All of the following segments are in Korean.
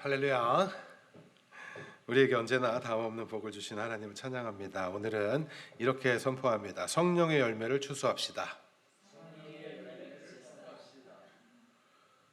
할렐루야. 우리에게 언제나 다음없는 복을 주신 하나님을 찬양합니다. 오늘은 이렇게 선포합니다. 성령의 열매를 추수합시다.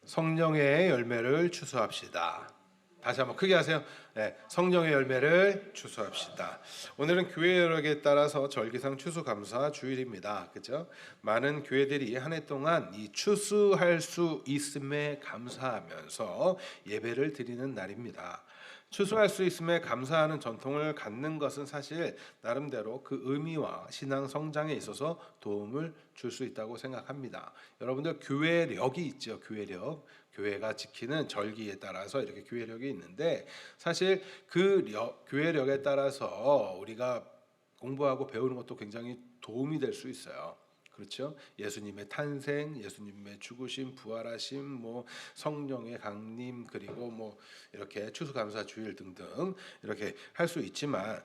성령의 열매를 추수합시다. 다시 한번 크게 하세요. 네, 성령의 열매를 추수합시다. 오늘은 교회 여력에 따라서 절기상 추수감사 주일입니다. 그죠? 많은 교회들이 한 해 동안 이 추수할 수 있음에 감사하면서 예배를 드리는 날입니다. 추수할 수 있음에 감사하는 전통을 갖는 것은 사실 나름대로 그 의미와 신앙 성장에 있어서 도움을 줄 수 있다고 생각합니다. 여러분들 교회력이 있죠. 교회가 지키는 절기에 따라서 이렇게 교회력이 있는데, 사실 그 교회력에 따라서 우리가 공부하고 배우는 것도 굉장히 도움이 될 수 있어요. 그렇죠? 예수님의 탄생, 예수님의 죽으심, 부활하심, 성령의 강림, 그리고 이렇게 추수감사 주일 등등 이렇게 할 수 있지만,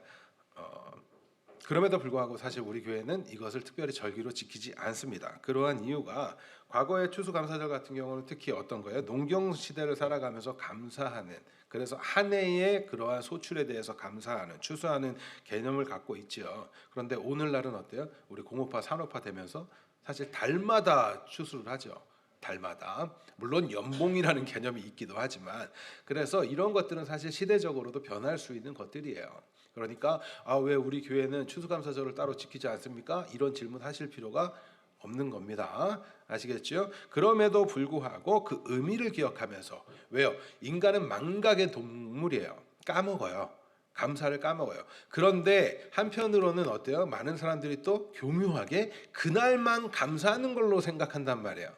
그럼에도 불구하고 사실 우리 교회는 이것을 특별히 절기로 지키지 않습니다. 그러한 이유가 과거의 추수감사절 같은 경우는 특히 어떤 거예요? 농경 시대를 살아가면서 감사하는, 그래서 한 해의 그러한 소출에 대해서 감사하는, 추수하는 개념을 갖고 있죠. 그런데 오늘날은 어때요? 우리 공업화, 산업화 되면서 사실 달마다 추수를 하죠. 달마다. 물론 연봉이라는 개념이 있기도 하지만, 그래서 이런 것들은 사실 시대적으로도 변할 수 있는 것들이에요. 그러니까 왜 우리 교회는 추수감사절을 따로 지키지 않습니까? 이런 질문 하실 필요가 없는 겁니다. 아시겠죠? 그럼에도 불구하고 그 의미를 기억하면서, 왜요? 인간은 망각의 동물이에요. 까먹어요. 감사를 까먹어요. 그런데 한편으로는 어때요? 많은 사람들이 또 교묘하게 그날만 감사하는 걸로 생각한단 말이에요.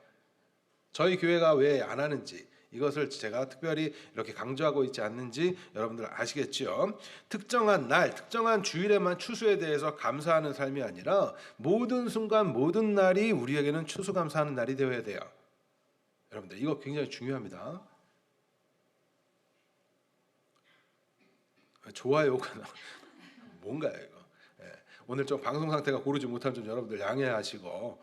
저희 교회가 왜 안 하는지, 이것을 제가 특별히 이렇게 강조하고 있지 않는지 여러분들 아시겠죠? 특정한 날, 특정한 주일에만 추수에 대해서 감사하는 삶이 아니라 모든 순간, 모든 날이 우리에게는 추수감사하는 날이 되어야 돼요. 여러분들 이거 굉장히 중요합니다. 좋아요가 뭔가요 이거? 오늘 좀 방송 상태가 고르지 못한 점 여러분들 양해하시고,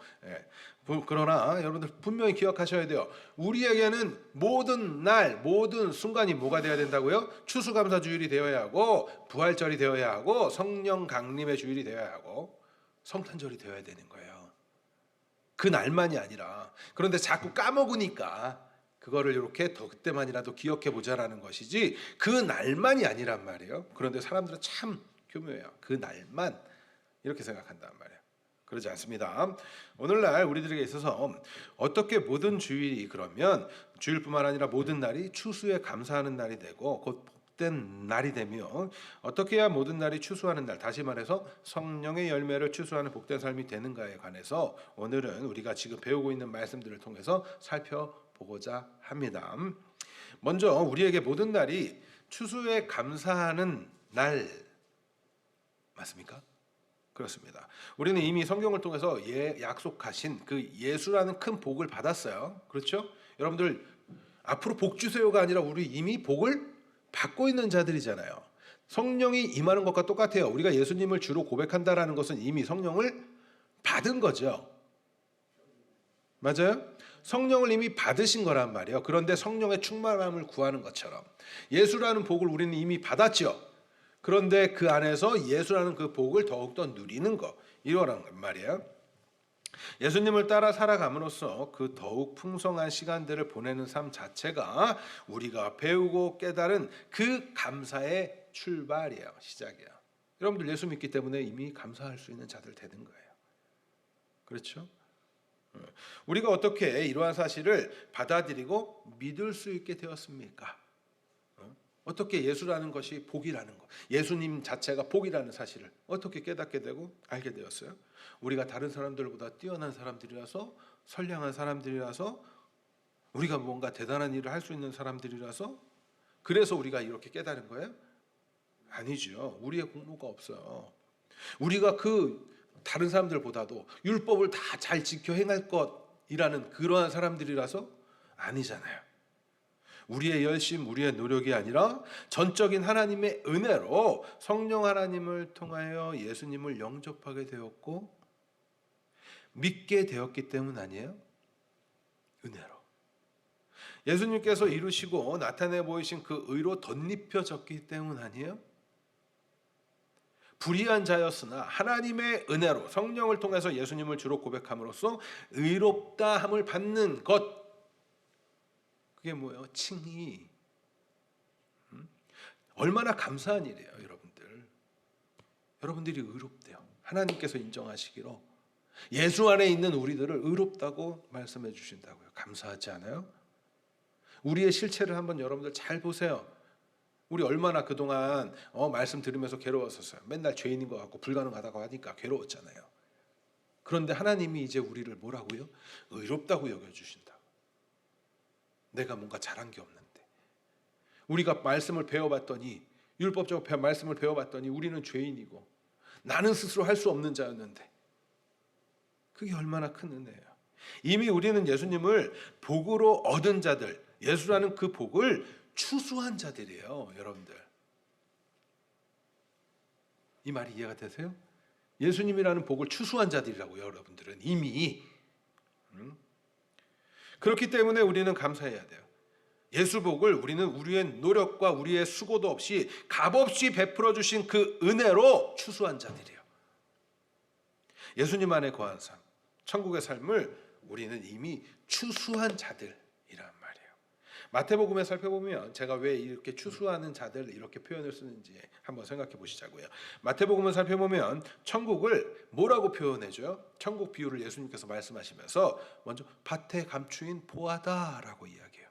그러나 여러분들 분명히 기억하셔야 돼요. 우리에게는 모든 날, 모든 순간이 뭐가 되어야 된다고요? 추수감사 주일이 되어야 하고, 부활절이 되어야 하고, 성령 강림의 주일이 되어야 하고, 성탄절이 되어야 되는 거예요. 그 날만이 아니라. 그런데 자꾸 까먹으니까 그거를 이렇게 더 그때만이라도 기억해 보자라는 것이지, 그 날만이 아니란 말이에요. 그런데 사람들은 참 교묘해요. 그 날만 이렇게 생각한단 말이에요. 그러지 않습니다. 오늘날 우리들에게 있어서 어떻게 모든 주일이, 그러면 주일뿐만 아니라 모든 날이 추수에 감사하는 날이 되고 곧 복된 날이 되며, 어떻게 해야 모든 날이 추수하는 날, 다시 말해서 성령의 열매를 추수하는 복된 삶이 되는가에 관해서 오늘은 우리가 지금 배우고 있는 말씀들을 통해서 살펴보고자 합니다. 먼저 우리에게 모든 날이 추수에 감사하는 날 맞습니까? 그렇습니다. 우리는 이미 성경을 통해서 약속하신 그 예수라는 큰 복을 받았어요. 그렇죠? 여러분들 앞으로 복 주세요가 아니라 우리 이미 복을 받고 있는 자들이잖아요. 성령이 임하는 것과 똑같아요. 우리가 예수님을 주로 고백한다라는 것은 이미 성령을 받은 거죠. 맞아요? 성령을 이미 받으신 거란 말이에요. 그런데 성령의 충만함을 구하는 것처럼 예수라는 복을 우리는 이미 받았죠. 그런데 그 안에서 예수라는 그 복을 더욱더 누리는 것, 이거란 말이에요. 예수님을 따라 살아감으로써 그 더욱 풍성한 시간들을 보내는 삶 자체가 우리가 배우고 깨달은 그 감사의 출발이에요. 시작이에요. 여러분들 예수 믿기 때문에 이미 감사할 수 있는 자들 되는 거예요. 그렇죠? 우리가 어떻게 이러한 사실을 받아들이고 믿을 수 있게 되었습니까? 어떻게 예수라는 것이 복이라는 것, 예수님 자체가 복이라는 사실을 어떻게 깨닫게 되고 알게 되었어요? 우리가 다른 사람들보다 뛰어난 사람들이라서, 선량한 사람들이라서, 우리가 뭔가 대단한 일을 할 수 있는 사람들이라서, 그래서 우리가 이렇게 깨달은 거예요? 아니죠. 우리의 공로가 없어요. 우리가 그 다른 사람들보다도 율법을 다 잘 지켜 행할 것이라는 그러한 사람들이라서 아니잖아요. 우리의 열심, 우리의 노력이 아니라 전적인 하나님의 은혜로 성령 하나님을 통하여 예수님을 영접하게 되었고 믿게 되었기 때문 아니에요? 은혜로. 예수님께서 이루시고 나타내 보이신 그 의로 덧입혀졌기 때문 아니에요? 불의한 자였으나 하나님의 은혜로 성령을 통해서 예수님을 주로 고백함으로써 의롭다함을 받는 것, 그게 뭐예요? 칭의. 얼마나 감사한 일이에요, 여러분들. 여러분들이 의롭대요. 하나님께서 인정하시기로 예수 안에 있는 우리들을 의롭다고 말씀해 주신다고요. 감사하지 않아요? 우리의 실체를 한번 여러분들 잘 보세요. 우리 얼마나 그동안 말씀 들으면서 괴로웠었어요. 맨날 죄인인 것 같고 불가능하다고 하니까 괴로웠잖아요. 그런데 하나님이 이제 우리를 뭐라고요? 의롭다고 여겨주신다. 내가 뭔가 잘한 게 없는데. 우리가 말씀을 배워봤더니, 율법적 말씀을 배워봤더니 우리는 죄인이고 나는 스스로 할 수 없는 자였는데, 그게 얼마나 큰 은혜예요. 이미 우리는 예수님을 복으로 얻은 자들, 예수라는 그 복을 추수한 자들이에요, 여러분들. 이 말이 이해가 되세요? 예수님이라는 복을 추수한 자들이라고요, 여러분들은 이미. 그렇기 때문에 우리는 감사해야 돼요. 예수 복을 우리는 우리의 노력과 우리의 수고도 없이 값없이 베풀어 주신 그 은혜로 추수한 자들이에요. 예수님 안에 거한 삶, 천국의 삶을 우리는 이미 추수한 자들이란 말이에요. 마태복음에 살펴보면 제가 왜 이렇게 추수하는 자들 이렇게 표현을 쓰는지 한번 생각해 보시자고요. 마태복음을 살펴보면 천국을 뭐라고 표현해줘요? 천국 비유를 예수님께서 말씀하시면서 먼저 밭에 감추인 보화다라고 이야기해요.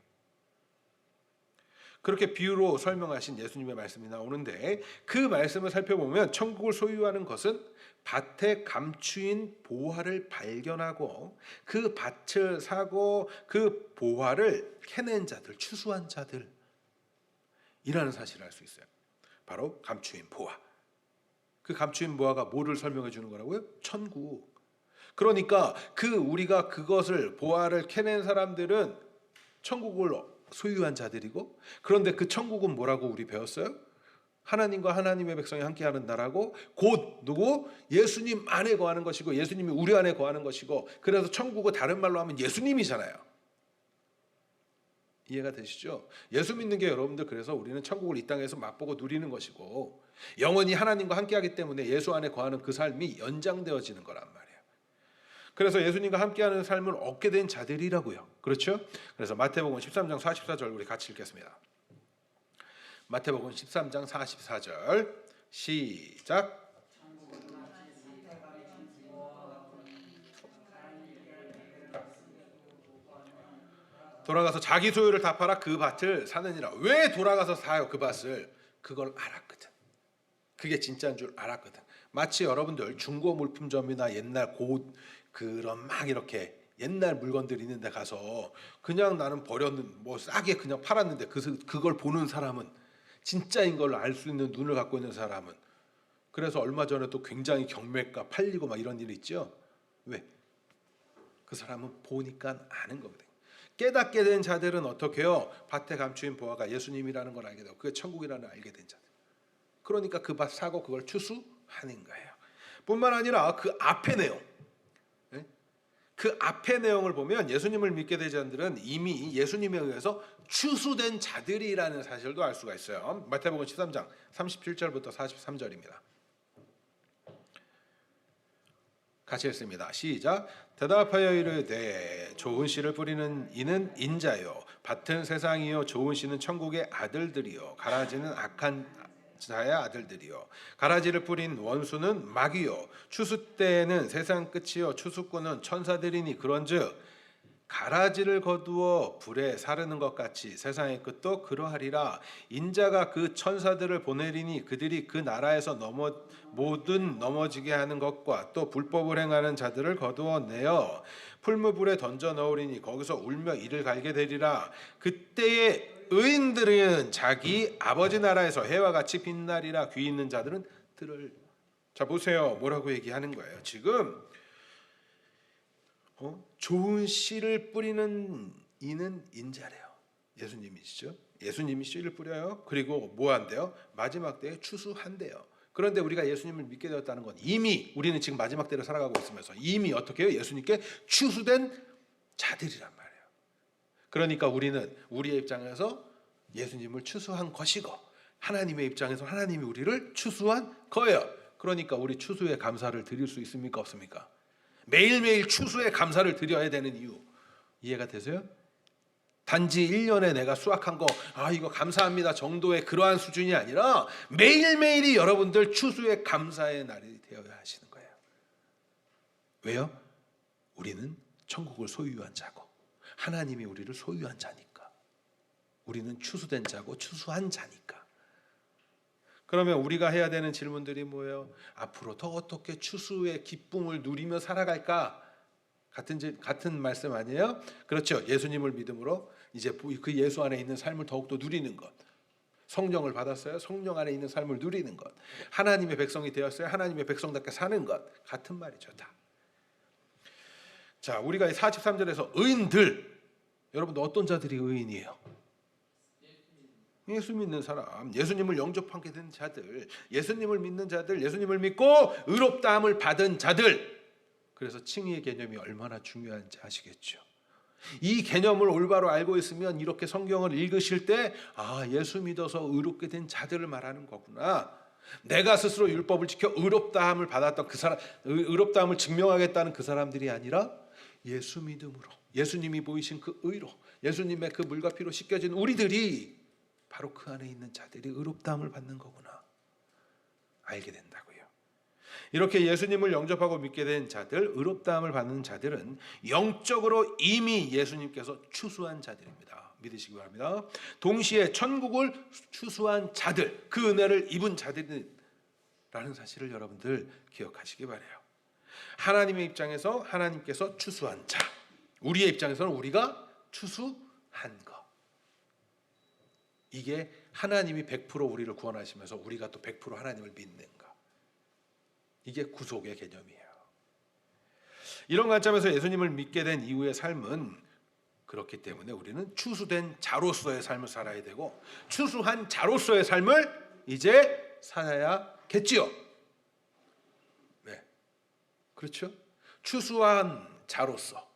그렇게 비유로 설명하신 예수님의 말씀이 나오는데, 그 말씀을 살펴보면 천국을 소유하는 것은 밭에 감추인 보화를 발견하고 그 밭을 사고 그 보화를 캐낸 자들, 추수한 자들이라는 사실을 알 수 있어요. 바로 감추인 보화. 그 감추인 보화가 뭐를 설명해 주는 거라고요? 천국. 그러니까 우리가 그것을 보화를 캐낸 사람들은 천국을 소유한 자들이고, 그런데 그 천국은 뭐라고 우리 배웠어요? 하나님과 하나님의 백성이 함께하는 나라고, 곧 누구? 예수님 안에 거하는 것이고 예수님이 우리 안에 거하는 것이고, 그래서 천국은 다른 말로 하면 예수님이잖아요. 이해가 되시죠? 예수 믿는 게 여러분들, 그래서 우리는 천국을 이 땅에서 맛보고 누리는 것이고 영원히 하나님과 함께하기 때문에 예수 안에 거하는 그 삶이 연장되어지는 거란 말이에요. 그래서 예수님과 함께하는 삶을 얻게 된 자들이라고요. 그렇죠? 그래서 마태복음 13장 44절 우리 같이 읽겠습니다. 마태복음 13장 44절 시작. 돌아가서 자기 소유를 다 팔아 그 밭을 사느니라. 왜 돌아가서 사요, 그 밭을? 그걸 알았거든. 그게 진짜인 줄 알았거든. 마치 여러분들 중고 물품점이나 옛날 그런 막 이렇게 옛날 물건들 있는 데 가서 그냥 나는 버렸는, 뭐 싸게 그냥 팔았는데 그걸 보는 사람은, 진짜인 걸 알 수 있는 눈을 갖고 있는 사람은, 그래서 얼마 전에 또 굉장히 경매가 팔리고 막 이런 일이 있죠. 왜? 그 사람은 보니까 아는 거거든. 깨닫게 된 자들은 어떻게 해요? 밭에 감추인 보화가 예수님이라는 걸 알게 되고 그게 천국이라는 걸 알게 된 자들. 그러니까 그 밭 사고 그걸 추수하는 거예요. 뿐만 아니라 그 앞의 내용, 그 앞의 내용을 보면 예수님을 믿게 된 자들은 이미 예수님에 의해서 추수된 자들이라는 사실도 알 수가 있어요. 마태복음 13장 37절부터 43절입니다. 같이 읽습니다. 시작. 대답하여 이르되 좋은 씨를 뿌리는 이는 인자요, 밭은 세상이요, 좋은 씨는 천국의 아들들이요, 가라지는 악한 자의 아들들이요, 가라지를 뿌린 원수는 마귀요, 추수 때에는 세상 끝이요, 추수꾼은 천사들이니 그런즉 가라지를 거두어 불에 사르는 것 같이 세상의 끝도 그러하리라. 인자가 그 천사들을 보내리니 그들이 그 나라에서 모든 넘어지게 하는 것과 또 불법을 행하는 자들을 거두어 내어 풀무불에 던져 넣으리니 거기서 울며 이를 갈게 되리라. 그때의 의인들은 자기 아버지 나라에서 해와 같이 빛나리라. 귀 있는 자들은 들을. 자 보세요, 뭐라고 얘기하는 거예요. 지금 좋은 씨를 뿌리는 이는 인자래요. 예수님이시죠. 예수님이 씨를 뿌려요. 그리고 뭐 한대요? 마지막 때에 추수한대요. 그런데 우리가 예수님을 믿게 되었다는 건 이미 우리는 지금 마지막 때를 살아가고 있으면서 이미 어떻게 해요? 예수님께 추수된 자들이란 말이에요. 그러니까 우리는 우리의 입장에서 예수님을 추수한 것이고 하나님의 입장에서 하나님이 우리를 추수한 거예요. 그러니까 우리 추수에 감사를 드릴 수 있습니까? 없습니까? 매일매일 추수에 감사를 드려야 되는 이유 이해가 되세요? 단지 1년에 내가 수확한 거 이거 감사합니다 정도의 그러한 수준이 아니라 매일매일이 여러분들 추수의 감사의 날이 되어야 하시는 거예요. 왜요? 우리는 천국을 소유한 자고 하나님이 우리를 소유한 자니까. 우리는 추수된 자고 추수한 자니까. 그러면 우리가 해야 되는 질문들이 뭐예요? 앞으로 더 어떻게 추수의 기쁨을 누리며 살아갈까? 같은 말씀 아니에요? 그렇죠. 예수님을 믿음으로 이제 그 예수 안에 있는 삶을 더욱더 누리는 것. 성령을 받았어요. 성령 안에 있는 삶을 누리는 것. 하나님의 백성이 되었어요. 하나님의 백성답게 사는 것. 같은 말이죠. 다. 자, 우리가 43절에서 의인들, 여러분들 어떤 자들이 의인이에요? 예수 믿는 사람, 예수님을 영접하게 된 자들, 예수님을 믿는 자들, 예수님을 믿고 의롭다함을 받은 자들. 그래서 칭의의 개념이 얼마나 중요한지 아시겠죠? 이 개념을 올바로 알고 있으면 이렇게 성경을 읽으실 때 예수 믿어서 의롭게 된 자들을 말하는 거구나. 내가 스스로 율법을 지켜 의롭다함을 받았던 그 사람, 의롭다함을 증명하겠다는 그 사람들이 아니라 예수 믿음으로 예수님이 보이신 그 의로 예수님의 그 물과 피로 씻겨진 우리들이 바로 그 안에 있는 자들이 의롭다함을 받는 거구나 알게 된다고요. 이렇게 예수님을 영접하고 믿게 된 자들, 의롭다함을 받는 자들은 영적으로 이미 예수님께서 추수한 자들입니다. 믿으시기 바랍니다. 동시에 천국을 추수한 자들, 그 은혜를 입은 자들이라는 사실을 여러분들 기억하시기 바라요. 하나님의 입장에서 하나님께서 추수한 자, 우리의 입장에서는 우리가 추수한 것. 이게 하나님이 100% 우리를 구원하시면서 우리가 또 100% 하나님을 믿는 것. 이게 구속의 개념이에요. 이런 관점에서 예수님을 믿게 된 이후의 삶은 그렇기 때문에 우리는 추수된 자로서의 삶을 살아야 되고 추수한 자로서의 삶을 이제 살아야겠지요. 네, 그렇죠? 추수한 자로서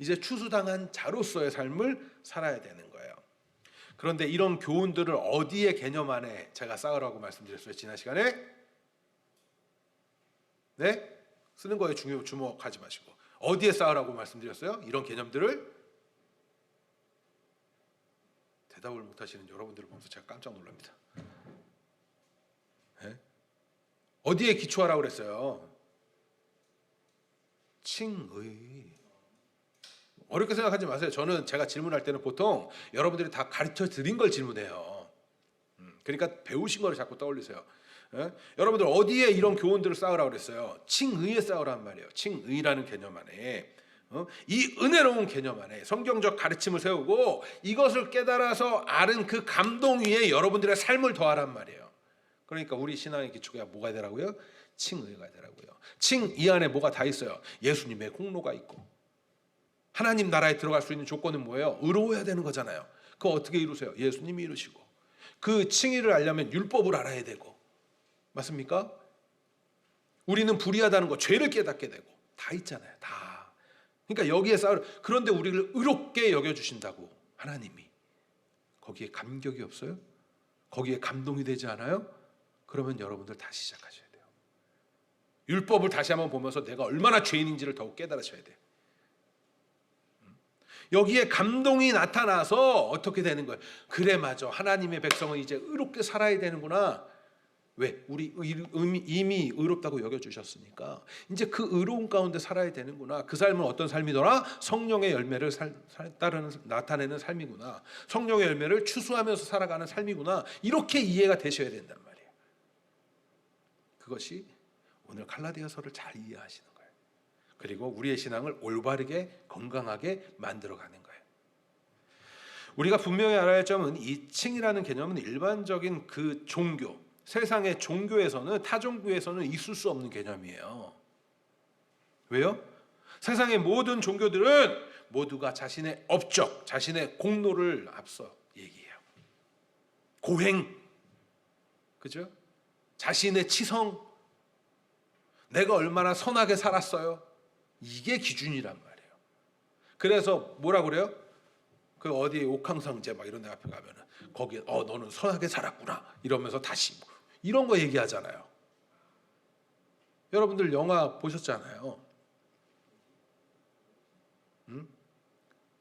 이제 추수당한 자로서의 삶을 살아야 되는 거예요. 그런데 이런 교훈들을 어디에 개념 안에 제가 쌓으라고 말씀드렸어요? 지난 시간에 네? 쓰는 거에 주목하지 마시고 어디에 쌓으라고 말씀드렸어요? 이런 개념들을 대답을 못하시는 여러분들을 보면서 제가 깜짝 놀랍니다. 네? 어디에 기초하라고 그랬어요? 칭의. 어렵게 생각하지 마세요. 저는 제가 질문할 때는 보통 여러분들이 다 가르쳐 드린 걸 질문해요. 그러니까 배우신 걸 자꾸 떠올리세요. 예? 여러분들 어디에 이런 교훈들을 쌓으라고 그랬어요? 칭의에 쌓으란 말이에요. 칭의라는 개념 안에 이 은혜로운 개념 안에 성경적 가르침을 세우고 이것을 깨달아서 아는 그 감동 위에 여러분들의 삶을 더하란 말이에요. 그러니까 우리 신앙의 기초가 뭐가 되라고요? 칭의가 되라고요. 칭의 안에 뭐가 다 있어요? 예수님의 공로가 있고 하나님 나라에 들어갈 수 있는 조건은 뭐예요? 의로워야 되는 거잖아요. 그거 어떻게 이루세요? 예수님이 이루시고 그 칭의를 알려면 율법을 알아야 되고 맞습니까? 우리는 불의하다는 거, 죄를 깨닫게 되고 다 있잖아요. 다. 그러니까 여기에 그런데 우리를 의롭게 여겨주신다고 하나님이 거기에 감격이 없어요? 거기에 감동이 되지 않아요? 그러면 여러분들 다시 시작하셔야 돼요. 율법을 다시 한번 보면서 내가 얼마나 죄인인지를 더욱 깨달으셔야 돼요. 여기에 감동이 나타나서 어떻게 되는 거예요? 그래 맞아. 하나님의 백성은 이제 의롭게 살아야 되는구나. 왜? 우리 이미 의롭다고 여겨주셨으니까 이제 그 의로운 가운데 살아야 되는구나. 그 삶은 어떤 삶이더라? 성령의 열매를 나타내는 삶이구나. 성령의 열매를 추수하면서 살아가는 삶이구나. 이렇게 이해가 되셔야 된단 말이에요. 그것이 오늘 갈라디아서를 잘 이해하시는 거예요. 그리고 우리의 신앙을 올바르게 건강하게 만들어가는 거예요. 우리가 분명히 알아야 할 점은 이 칭이라는 개념은 일반적인 그 종교 세상의 종교에서는 타종교에서는 있을 수 없는 개념이에요. 왜요? 세상의 모든 종교들은 모두가 자신의 업적, 자신의 공로를 앞서 얘기해요. 고행, 그죠? 자신의 치성, 내가 얼마나 선하게 살았어요. 이게 기준이란 말이에요. 그래서 뭐라 그래요? 그 어디 옥황상제 막 이런 데 앞에 가면은 거기에 너는 선하게 살았구나 이러면서 다시 이런 거 얘기하잖아요. 여러분들 영화 보셨잖아요.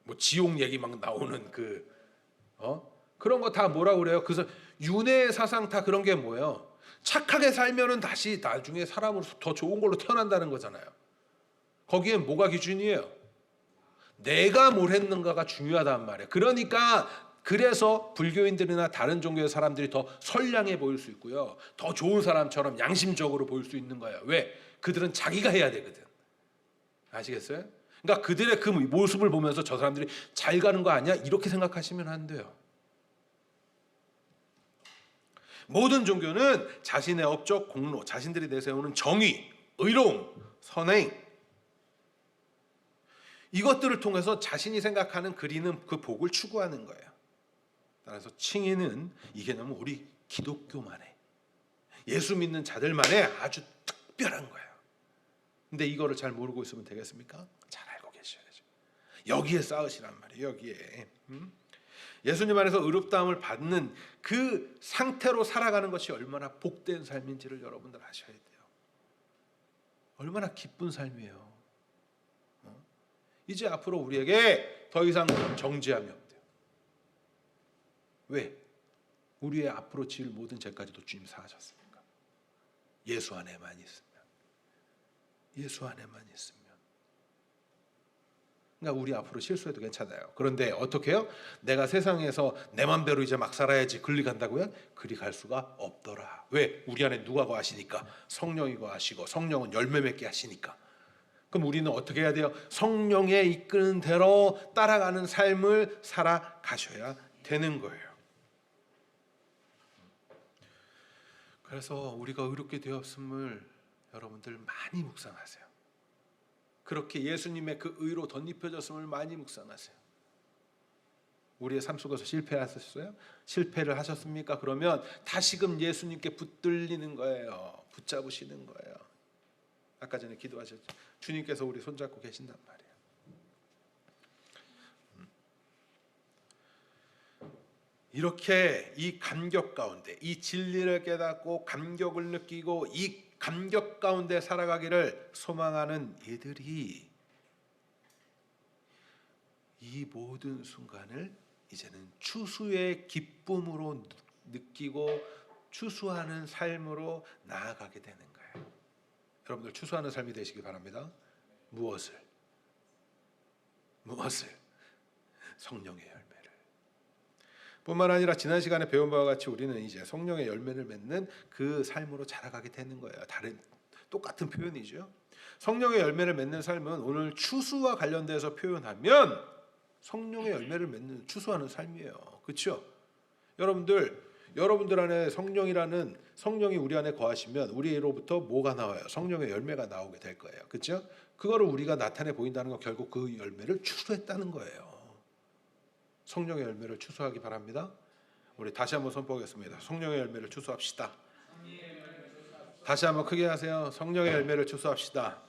뭐 지옥 얘기 막 나오는 그런 거 다 뭐라고 그래요? 그래서 윤회 사상 다 그런 게 뭐예요? 착하게 살면은 다시 나중에 사람으로 더 좋은 걸로 태어난다는 거잖아요. 거기엔 뭐가 기준이에요? 내가 뭘 했는가가 중요하단 말이에요. 그러니까 그래서 불교인들이나 다른 종교의 사람들이 더 선량해 보일 수 있고요. 더 좋은 사람처럼 양심적으로 보일 수 있는 거예요. 왜? 그들은 자기가 해야 되거든. 아시겠어요? 그러니까 그들의 그 모습을 보면서 저 사람들이 잘 가는 거 아니야? 이렇게 생각하시면 안 돼요. 모든 종교는 자신의 업적, 공로, 자신들이 내세우는 정의, 의로움, 선행 이것들을 통해서 자신이 생각하는 그리는 그 복을 추구하는 거예요. 따라서 칭의는 이 개념은 우리 기독교만의 예수 믿는 자들만의 아주 특별한 거예요. 근데 이거를 잘 모르고 있으면 되겠습니까? 잘 알고 계셔야죠. 여기에 싸우시란 말이에요. 여기에. 예수님 안에서 의롭다함을 받는 그 상태로 살아가는 것이 얼마나 복된 삶인지를 여러분들 아셔야 돼요. 얼마나 기쁜 삶이에요. 이제 앞으로 우리에게 더 이상 정죄함이 없대요. 왜? 우리의 앞으로 지을 모든 죄까지도 주님 사하셨으니까. 예수 안에만 있으면. 예수 안에만 있으면. 그러니까 우리 앞으로 실수해도 괜찮아요. 그런데 어떻게 해요? 내가 세상에서 내 맘대로 이제 막 살아야지 그리 간다고요? 그리 갈 수가 없더라. 왜? 우리 안에 누가 거하시니까? 성령이 거하시고 성령은 열매 맺게 하시니까. 그럼 우리는 어떻게 해야 돼요? 성령에 이끄는 대로 따라가는 삶을 살아가셔야 되는 거예요. 그래서 우리가 의롭게 되었음을 여러분들 많이 묵상하세요. 그렇게 예수님의 그 의로 덧입혀졌음을 많이 묵상하세요. 우리의 삶 속에서 실패하셨어요? 실패를 하셨습니까? 그러면 다시금 예수님께 붙들리는 거예요. 붙잡으시는 거예요. 아까 전에 기도하셨죠. 주님께서 우리 손잡고 계신단 말이에요. 이렇게 이 감격 가운데 이 진리를 깨닫고 감격을 느끼고 이 감격 가운데 살아가기를 소망하는 이들이 이 모든 순간을 이제는 추수의 기쁨으로 느끼고 추수하는 삶으로 나아가게 되는 거예요. 여러분들 추수하는 삶이 되시기 바랍니다. 무엇을? 성령의 열매를. 뿐만 아니라 지난 시간에 배운 바와 같이 우리는 이제 성령의 열매를 맺는 그 삶으로 자라가게 되는 거예요. 똑같은 표현이죠. 성령의 열매를 맺는 삶은 오늘 추수와 관련돼서 표현하면 성령의 열매를 맺는 추수하는 삶이에요. 그렇죠? 여러분들 안에 성령이 우리 안에 거하시면 우리로부터 뭐가 나와요? 성령의 열매가 나오게 될 거예요. 그렇죠? 그거를 우리가 나타내 보인다는 건 결국 그 열매를 추수했다는 거예요. 성령의 열매를 추수하기 바랍니다. 우리 다시 한번 선포하겠습니다. 성령의 열매를 추수합시다. 다시 한번 크게 하세요. 성령의 열매를 추수합시다.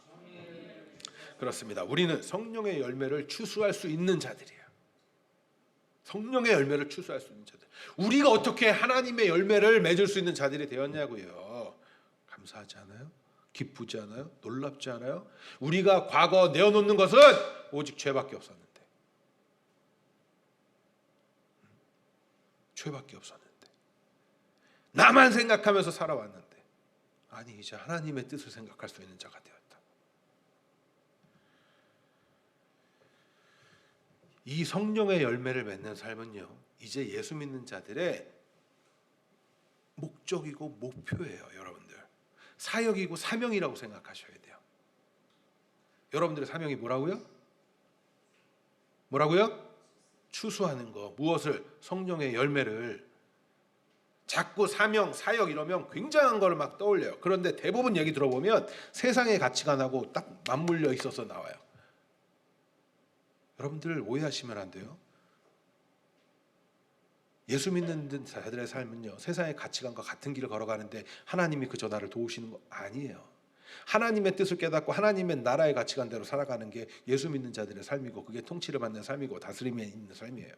그렇습니다. 우리는 성령의 열매를 추수할 수 있는 자들이에요. 성령의 열매를 추수할 수 있는 자들. 우리가 어떻게 하나님의 열매를 맺을 수 있는 자들이 되었냐고요. 감사하지 않아요? 기쁘지 않아요? 놀랍지 않아요? 우리가 과거 내어놓는 것은 오직 죄밖에 없었는데. 죄밖에 없었는데. 나만 생각하면서 살아왔는데. 아니 이제 하나님의 뜻을 생각할 수 있는 자가 되었다. 이 성령의 열매를 맺는 삶은요, 이제 예수 믿는 자들의 목적이고 목표예요. 여러분들 사역이고 사명이라고 생각하셔야 돼요. 여러분들의 사명이 뭐라고요? 추수하는 거. 무엇을? 성령의 열매를. 자꾸 사명, 사역 이러면 굉장한 걸 막 떠올려요. 그런데 대부분 얘기 들어보면 세상의 가치관하고 딱 맞물려 있어서 나와요. 여러분들 오해하시면 안 돼요. 예수 믿는 자들의 삶은요, 세상의 가치관과 같은 길을 걸어가는데 하나님이 그저 나를 도우시는 거 아니에요. 하나님의 뜻을 깨닫고 하나님의 나라의 가치관대로 살아가는 게 예수 믿는 자들의 삶이고, 그게 통치를 받는 삶이고 다스림에 있는 삶이에요.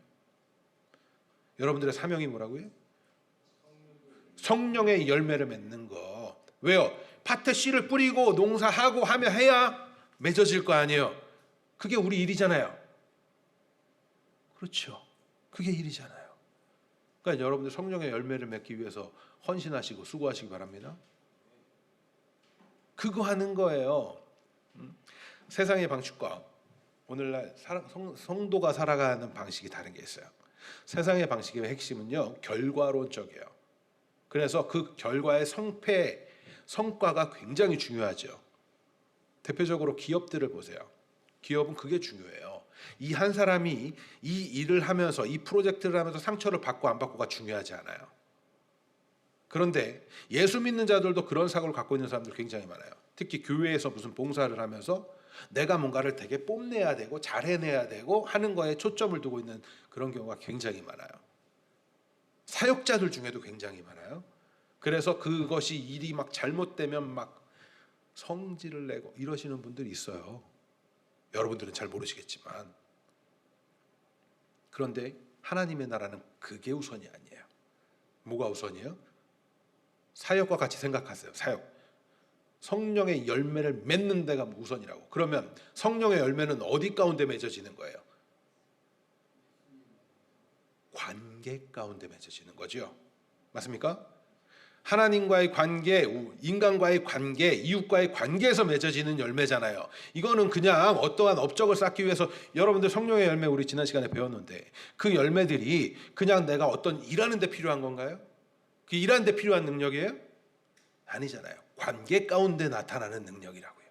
여러분들의 사명이 뭐라고요? 성령의 열매를 맺는 거. 왜요? 밭에 씨를 뿌리고 농사하고 하며 해야 맺어질 거 아니에요. 그게 우리 일이잖아요. 그렇죠. 그게 일이잖아요. 그러니까 여러분들 성령의 열매를 맺기 위해서 헌신하시고 수고하시기 바랍니다. 그거 하는 거예요. 세상의 방식과 오늘날 성도가 살아가는 방식이 다른 게 있어요. 세상의 방식의 핵심은요, 결과론적이에요. 그래서 그 결과의 성과가 굉장히 중요하죠. 대표적으로 기업들을 보세요. 기업은 그게 중요해요. 이 한 사람이 이 일을 하면서 이 프로젝트를 하면서 상처를 받고 안 받고가 중요하지 않아요. 그런데 예수 믿는 자들도 그런 사고를 갖고 있는 사람들 굉장히 많아요. 특히 교회에서 무슨 봉사를 하면서 내가 뭔가를 되게 뽐내야 되고 잘해내야 되고 하는 거에 초점을 두고 있는 그런 경우가 굉장히 많아요. 사역자들 중에도 굉장히 많아요. 그래서 그것이 일이 막 잘못되면 막 성질을 내고 이러시는 분들이 있어요. 여러분들은 잘 모르시겠지만. 그런데 하나님의 나라는 그게 우선이 아니에요. 뭐가 우선이에요? 사역과 같이 생각하세요. 사역. 성령의 열매를 맺는 데가 우선이라고. 그러면 성령의 열매는 어디 가운데 맺어지는 거예요? 관계 가운데 맺어지는 거죠. 맞습니까? 하나님과의 관계, 인간과의 관계, 이웃과의 관계에서 맺어지는 열매잖아요. 이거는 그냥 어떠한 업적을 쌓기 위해서, 여러분들 성령의 열매 우리 지난 시간에 배웠는데 그 열매들이 그냥 내가 어떤 일하는 데 필요한 건가요? 그 일하는 데 필요한 능력이에요? 아니잖아요. 관계 가운데 나타나는 능력이라고요.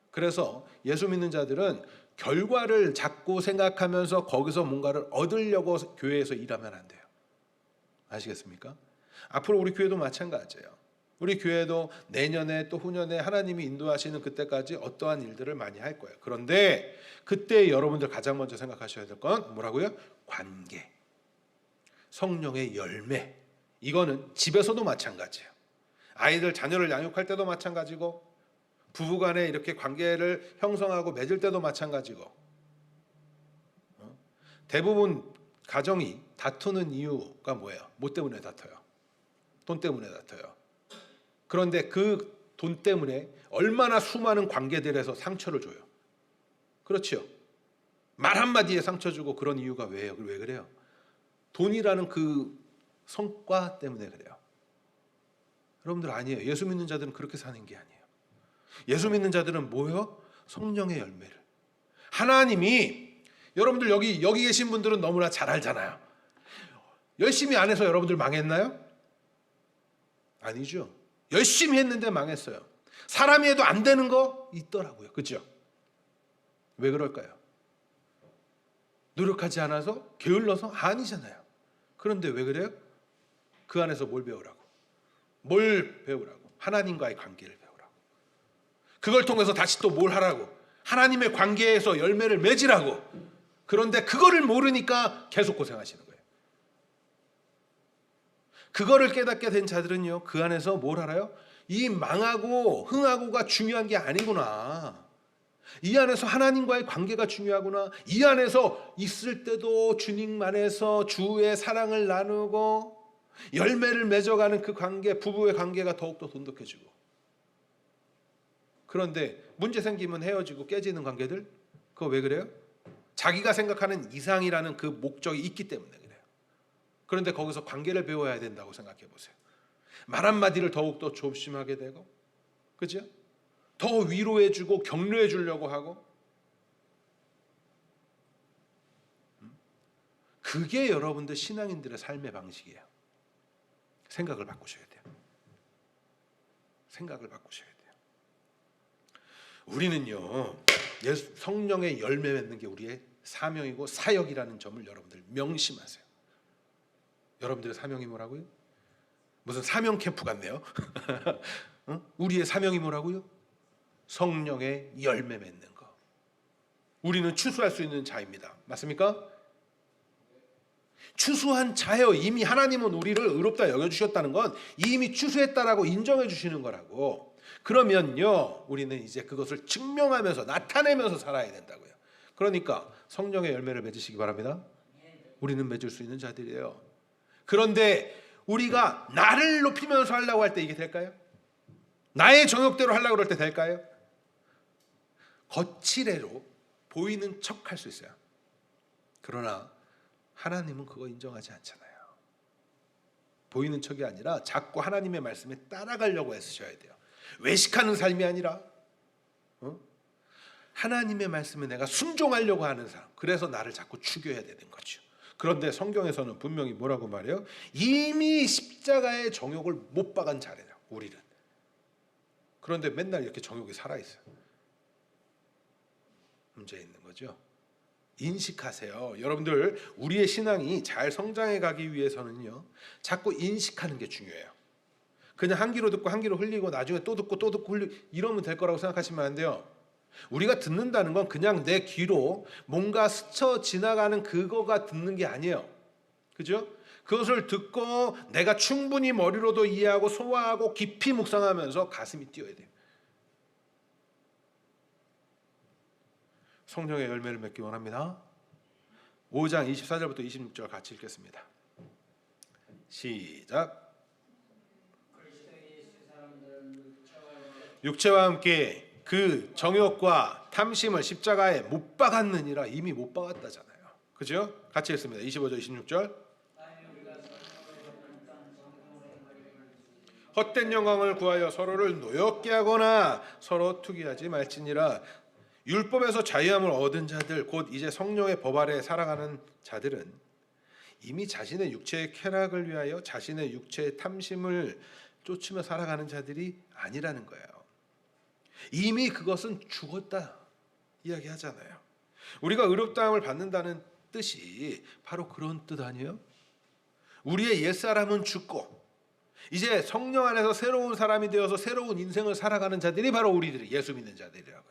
그래서 예수 믿는 자들은 결과를 자꾸 생각하면서 거기서 뭔가를 얻으려고 교회에서 일하면 안 돼요. 아시겠습니까? 앞으로 우리 교회도 마찬가지예요. 우리 교회도 내년에 또 후년에 하나님이 인도하시는 그때까지 어떠한 일들을 많이 할 거예요. 그런데 그때 여러분들 가장 먼저 생각하셔야 될 건 뭐라고요? 관계, 성령의 열매. 이거는 집에서도 마찬가지예요. 아이들 자녀를 양육할 때도 마찬가지고, 부부간에 이렇게 관계를 형성하고 맺을 때도 마찬가지고. 대부분 가정이 다투는 이유가 뭐예요? 뭐 때문에 다퉈요? 돈 때문에 다퉈요. 그런데 그 돈 때문에 얼마나 수많은 관계들에서 상처를 줘요. 그렇죠? 말 한마디에 상처 주고. 그런 이유가 왜요? 왜 그래요? 돈이라는 그 성과 때문에 그래요. 여러분들 아니에요. 예수 믿는 자들은 그렇게 사는 게 아니에요. 예수 믿는 자들은 뭐예요? 성령의 열매를. 하나님이, 여러분들 여기 계신 분들은 너무나 잘 알잖아요. 열심히 안 해서 여러분들 망했나요? 아니죠. 열심히 했는데 망했어요. 사람이 해도 안 되는 거 있더라고요. 그렇죠? 왜 그럴까요? 노력하지 않아서? 게을러서? 아니잖아요. 그런데 왜 그래요? 그 안에서 뭘 배우라고? 뭘 배우라고? 하나님과의 관계를 배우라고. 그걸 통해서 다시 또 뭘 하라고? 하나님의 관계에서 열매를 맺으라고. 그런데 그거를 모르니까 계속 고생하시는 거예요. 그거를 깨닫게 된 자들은요, 그 안에서 뭘 알아요? 이 망하고 흥하고가 중요한 게 아니구나. 이 안에서 하나님과의 관계가 중요하구나. 이 안에서 있을 때도 주님 안에서 주의 사랑을 나누고 열매를 맺어가는 그 관계, 부부의 관계가 더욱더 돈독해지고. 그런데 문제 생기면 헤어지고 깨지는 관계들, 그거 왜 그래요? 자기가 생각하는 이상이라는 그 목적이 있기 때문에 그래요. 그런데 거기서 관계를 배워야 된다고 생각해 보세요. 말 한마디를 더욱더 조심하게 되고, 그죠? 더 위로해 주고 격려해 주려고 하고. 그게 여러분들 신앙인들의 삶의 방식이에요. 생각을 바꾸셔야 돼요. 생각을 바꾸셔야 돼요. 우리는요, 성령의 열매 맺는 게 우리의 사명이고 사역이라는 점을 여러분들 명심하세요. 여러분들의 사명이 뭐라고요? 무슨 사명 캠프 같네요. 우리의 사명이 뭐라고요? 성령의 열매 맺는 거. 우리는 추수할 수 있는 자입니다. 맞습니까? 추수한 자예요. 이미 하나님은 우리를 의롭다 여겨주셨다는 건 이미 추수했다라고 인정해 주시는 거라고. 그러면요, 우리는 이제 그것을 증명하면서 나타내면서 살아야 된다고요. 그러니까 성령의 열매를 맺으시기 바랍니다. 우리는 맺을 수 있는 자들이에요. 그런데 우리가 나를 높이면서 하려고 할 때 이게 될까요? 나의 정욕대로 하려고 그럴 때 될까요? 거칠애로 보이는 척 할 수 있어요. 그러나 하나님은 그거 인정하지 않잖아요. 보이는 척이 아니라 자꾸 하나님의 말씀에 따라가려고 애쓰셔야 돼요. 외식하는 삶이 아니라 하나님의 말씀에 내가 순종하려고 하는 사람. 그래서 나를 자꾸 추교해야 되는 거죠. 그런데 성경에서는 분명히 뭐라고 말해요? 이미 십자가의 정욕을 못 박은 자래요, 우리는. 그런데 맨날 이렇게 정욕이 살아있어요. 문제 있는 거죠. 인식하세요. 여러분들, 우리의 신앙이 잘 성장해 가기 위해서는요, 자꾸 인식하는 게 중요해요. 그냥 한 귀로 듣고 한 귀로 흘리고 나중에 또 듣고 또 듣고 흘리고 이러면 될 거라고 생각하시면 안 돼요. 우리가 듣는다는 건 그냥 내 귀로 뭔가 스쳐 지나가는 그거가 듣는 게 아니에요. 그죠? 그것을 듣고 내가 충분히 머리로도 이해하고 소화하고 깊이 묵상하면서 가슴이 뛰어야 돼요. 성령의 열매를 맺기 원합니다. 5장 24절부터 26절 같이 읽겠습니다. 시작. 육체와 함께 그 정욕과 탐심을 십자가에 못 박았느니라. 이미 못 박았다잖아요. 그죠? 같이 읽습니다. 25절 26절. 헛된 영광을 구하여 서로를 노엽게 하거나 서로 투기하지 말지니라. 율법에서 자유함을 얻은 자들, 곧 이제 성령의 법 아래 살아가는 자들은 이미 자신의 육체의 쾌락을 위하여 자신의 육체의 탐심을 쫓으며 살아가는 자들이 아니라는 거예요. 이미 그것은 죽었다 이야기하잖아요. 우리가 의롭다함을 받는다는 뜻이 바로 그런 뜻 아니에요? 우리의 옛사람은 죽고 이제 성령 안에서 새로운 사람이 되어서 새로운 인생을 살아가는 자들이 바로 우리들이 예수 믿는 자들이라고요.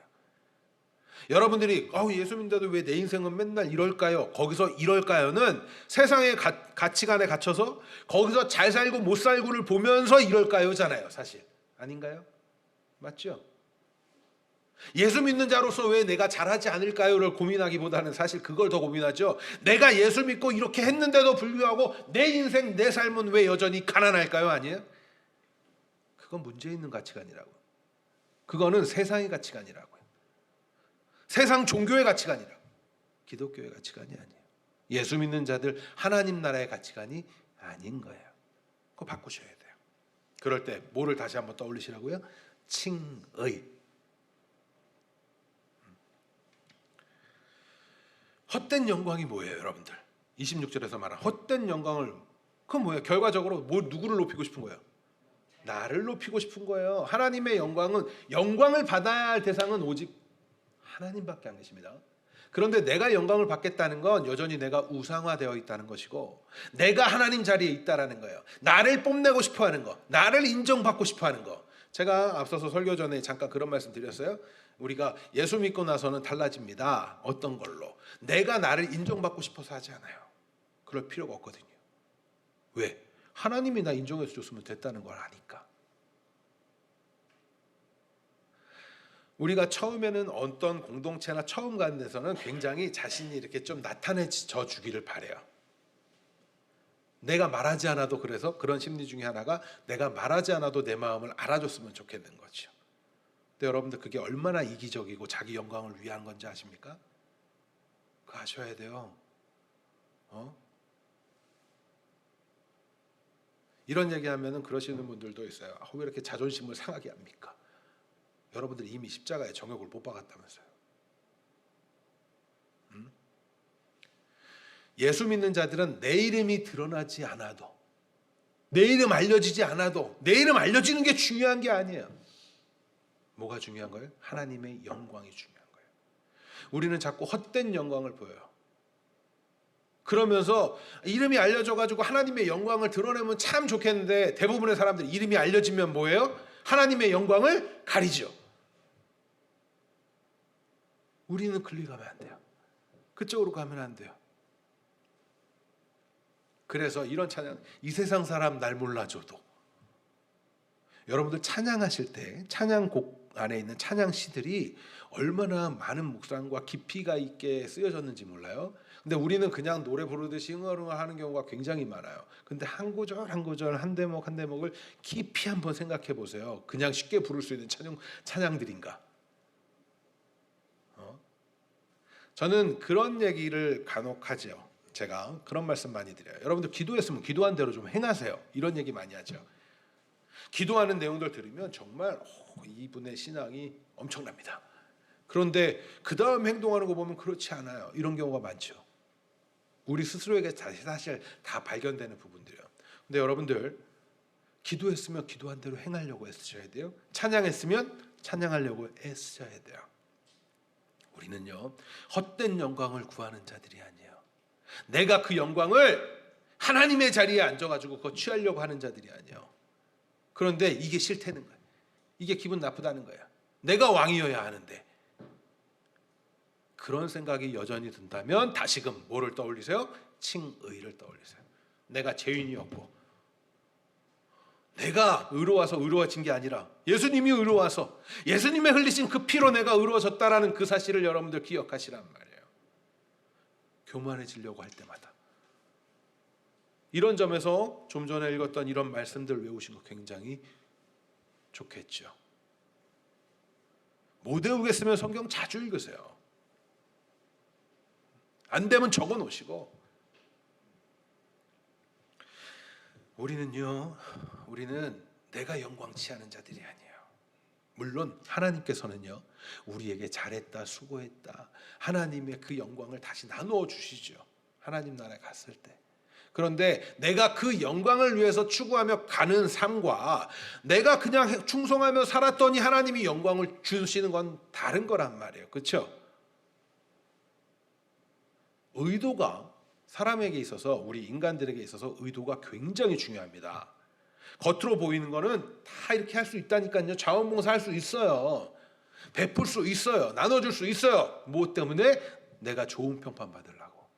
여러분들이 예수 믿는데도 왜 내 인생은 맨날 이럴까요? 거기서 이럴까요는 세상의 가치관에 갇혀서 거기서 잘 살고 못 살고를 보면서 이럴까요잖아요. 사실 아닌가요? 맞죠? 예수 믿는 자로서 왜 내가 잘하지 않을까요를 고민하기보다는 사실 그걸 더 고민하죠. 내가 예수 믿고 이렇게 했는데도 불구하고 내 인생 내 삶은 왜 여전히 가난할까요? 아니에요? 그건 문제 있는 가치관이라고. 그거는 세상의 가치관이라고요. 세상 종교의 가치관이라고. 기독교의 가치관이 아니에요. 예수 믿는 자들 하나님 나라의 가치관이 아닌 거예요. 그거 바꾸셔야 돼요. 그럴 때 뭐를 다시 한번 떠올리시라고요? 칭의. 헛된 영광이 뭐예요, 여러분들? 26절에서 말한 헛된 영광을, 그건 뭐예요? 결과적으로 누구를 높이고 싶은 거예요? 나를 높이고 싶은 거예요. 하나님의 영광을 받아야 할 대상은 오직 하나님밖에 안 계십니다. 그런데 내가 영광을 받겠다는 건 여전히 내가 우상화되어 있다는 것이고 내가 하나님 자리에 있다라는 거예요. 나를 뽐내고 싶어하는 거, 나를 인정받고 싶어하는 거. 제가 앞서서 설교 전에 잠깐 그런 말씀 드렸어요. 우리가 예수 믿고 나서는 달라집니다. 어떤 걸로? 내가 나를 인정받고 싶어서 하지 않아요. 그럴 필요가 없거든요. 왜? 하나님이 나 인정해서 줬으면 됐다는 걸 아니까. 우리가 처음에는 어떤 공동체나 처음 가는 데서는 굉장히 자신이 이렇게 좀 나타내져 주기를 바래요. 내가 말하지 않아도, 그래서 그런 심리 중에 하나가 내가 말하지 않아도 내 마음을 알아줬으면 좋겠는 거죠. 근데 여러분들 그게 얼마나 이기적이고 자기 영광을 위한 건지 아십니까? 그거 아셔야 돼요. 이런 얘기하면은 그러시는 분들도 있어요. 왜 이렇게 자존심을 상하게 합니까? 여러분들이 이미 십자가의 정욕을 못 박았다면서요. 예수 믿는 자들은 내 이름이 드러나지 않아도, 내 이름 알려지지 않아도, 내 이름 알려지는 게 중요한 게 아니에요. 뭐가 중요한 거예요? 하나님의 영광이 중요한 거예요. 우리는 자꾸 헛된 영광을 보여요. 그러면서 이름이 알려져가지고 하나님의 영광을 드러내면 참 좋겠는데 대부분의 사람들이 이름이 알려지면 뭐예요? 하나님의 영광을 가리죠. 우리는 클릭하면 안 돼요. 그쪽으로 가면 안 돼요. 그래서 이런 찬양, 이 세상 사람 날 몰라줘도, 여러분들 찬양하실 때 찬양곡 안에 있는 찬양 시들이 얼마나 많은 묵상과 깊이가 있게 쓰여졌는지 몰라요. 근데 우리는 그냥 노래 부르듯이 흥얼흥얼 하는 경우가 굉장히 많아요. 근데 한 구절 한 구절, 한 대목 한 대목을 깊이 한번 생각해 보세요. 그냥 쉽게 부를 수 있는 찬양들인가? 저는 그런 얘기를 간혹 하죠. 제가 그런 말씀 많이 드려요. 여러분들 기도했으면 기도한 대로 좀 행하세요. 이런 얘기 많이 하죠. 기도하는 내용들 들으면 정말 이분의 신앙이 엄청납니다. 그런데 그 다음 행동하는 거 보면 그렇지 않아요. 이런 경우가 많죠. 우리 스스로에게 사실 다 발견되는 부분들이에요. 근데 여러분들 기도했으면 기도한 대로 행하려고 애쓰셔야 돼요. 찬양했으면 찬양하려고 애쓰셔야 돼요. 우리는요, 헛된 영광을 구하는 자들이 아니에요. 내가 그 영광을 하나님의 자리에 앉아가지고 그거 취하려고 하는 자들이 아니에요. 그런데 이게 싫다는 거예요. 이게 기분 나쁘다는 거예요. 내가 왕이어야 하는데. 그런 생각이 여전히 든다면 다시금 뭐를 떠올리세요? 칭의를 떠올리세요. 내가 죄인이었고 내가 의로워서 의로워진 게 아니라 예수님이 의로워서 예수님의 흘리신 그 피로 내가 의로워졌다라는 그 사실을 여러분들 기억하시란 말이에요. 교만해지려고 할 때마다. 이런 점에서 좀 전에 읽었던 이런 말씀들 외우신 거 굉장히 좋겠죠. 못 외우겠으면 성경 자주 읽으세요. 안 되면 적어 놓으시고. 우리는 내가 영광치 않은 자들이 아니에요. 물론 하나님께서는요, 우리에게 잘했다, 수고했다, 하나님의 그 영광을 다시 나누어 주시죠. 하나님 나라에 갔을 때. 그런데 내가 그 영광을 위해서 추구하며 가는 삶과 내가 그냥 충성하며 살았더니 하나님이 영광을 주시는 건 다른 거란 말이에요. 그렇죠? 의도가 사람에게 있어서, 우리 인간들에게 있어서 의도가 굉장히 중요합니다. 겉으로 보이는 거는 다 이렇게 할 수 있다니까요. 자원봉사 할 수 있어요. 베풀 수 있어요. 나눠줄 수 있어요. 무엇 때문에? 내가 좋은 평판 받으려고.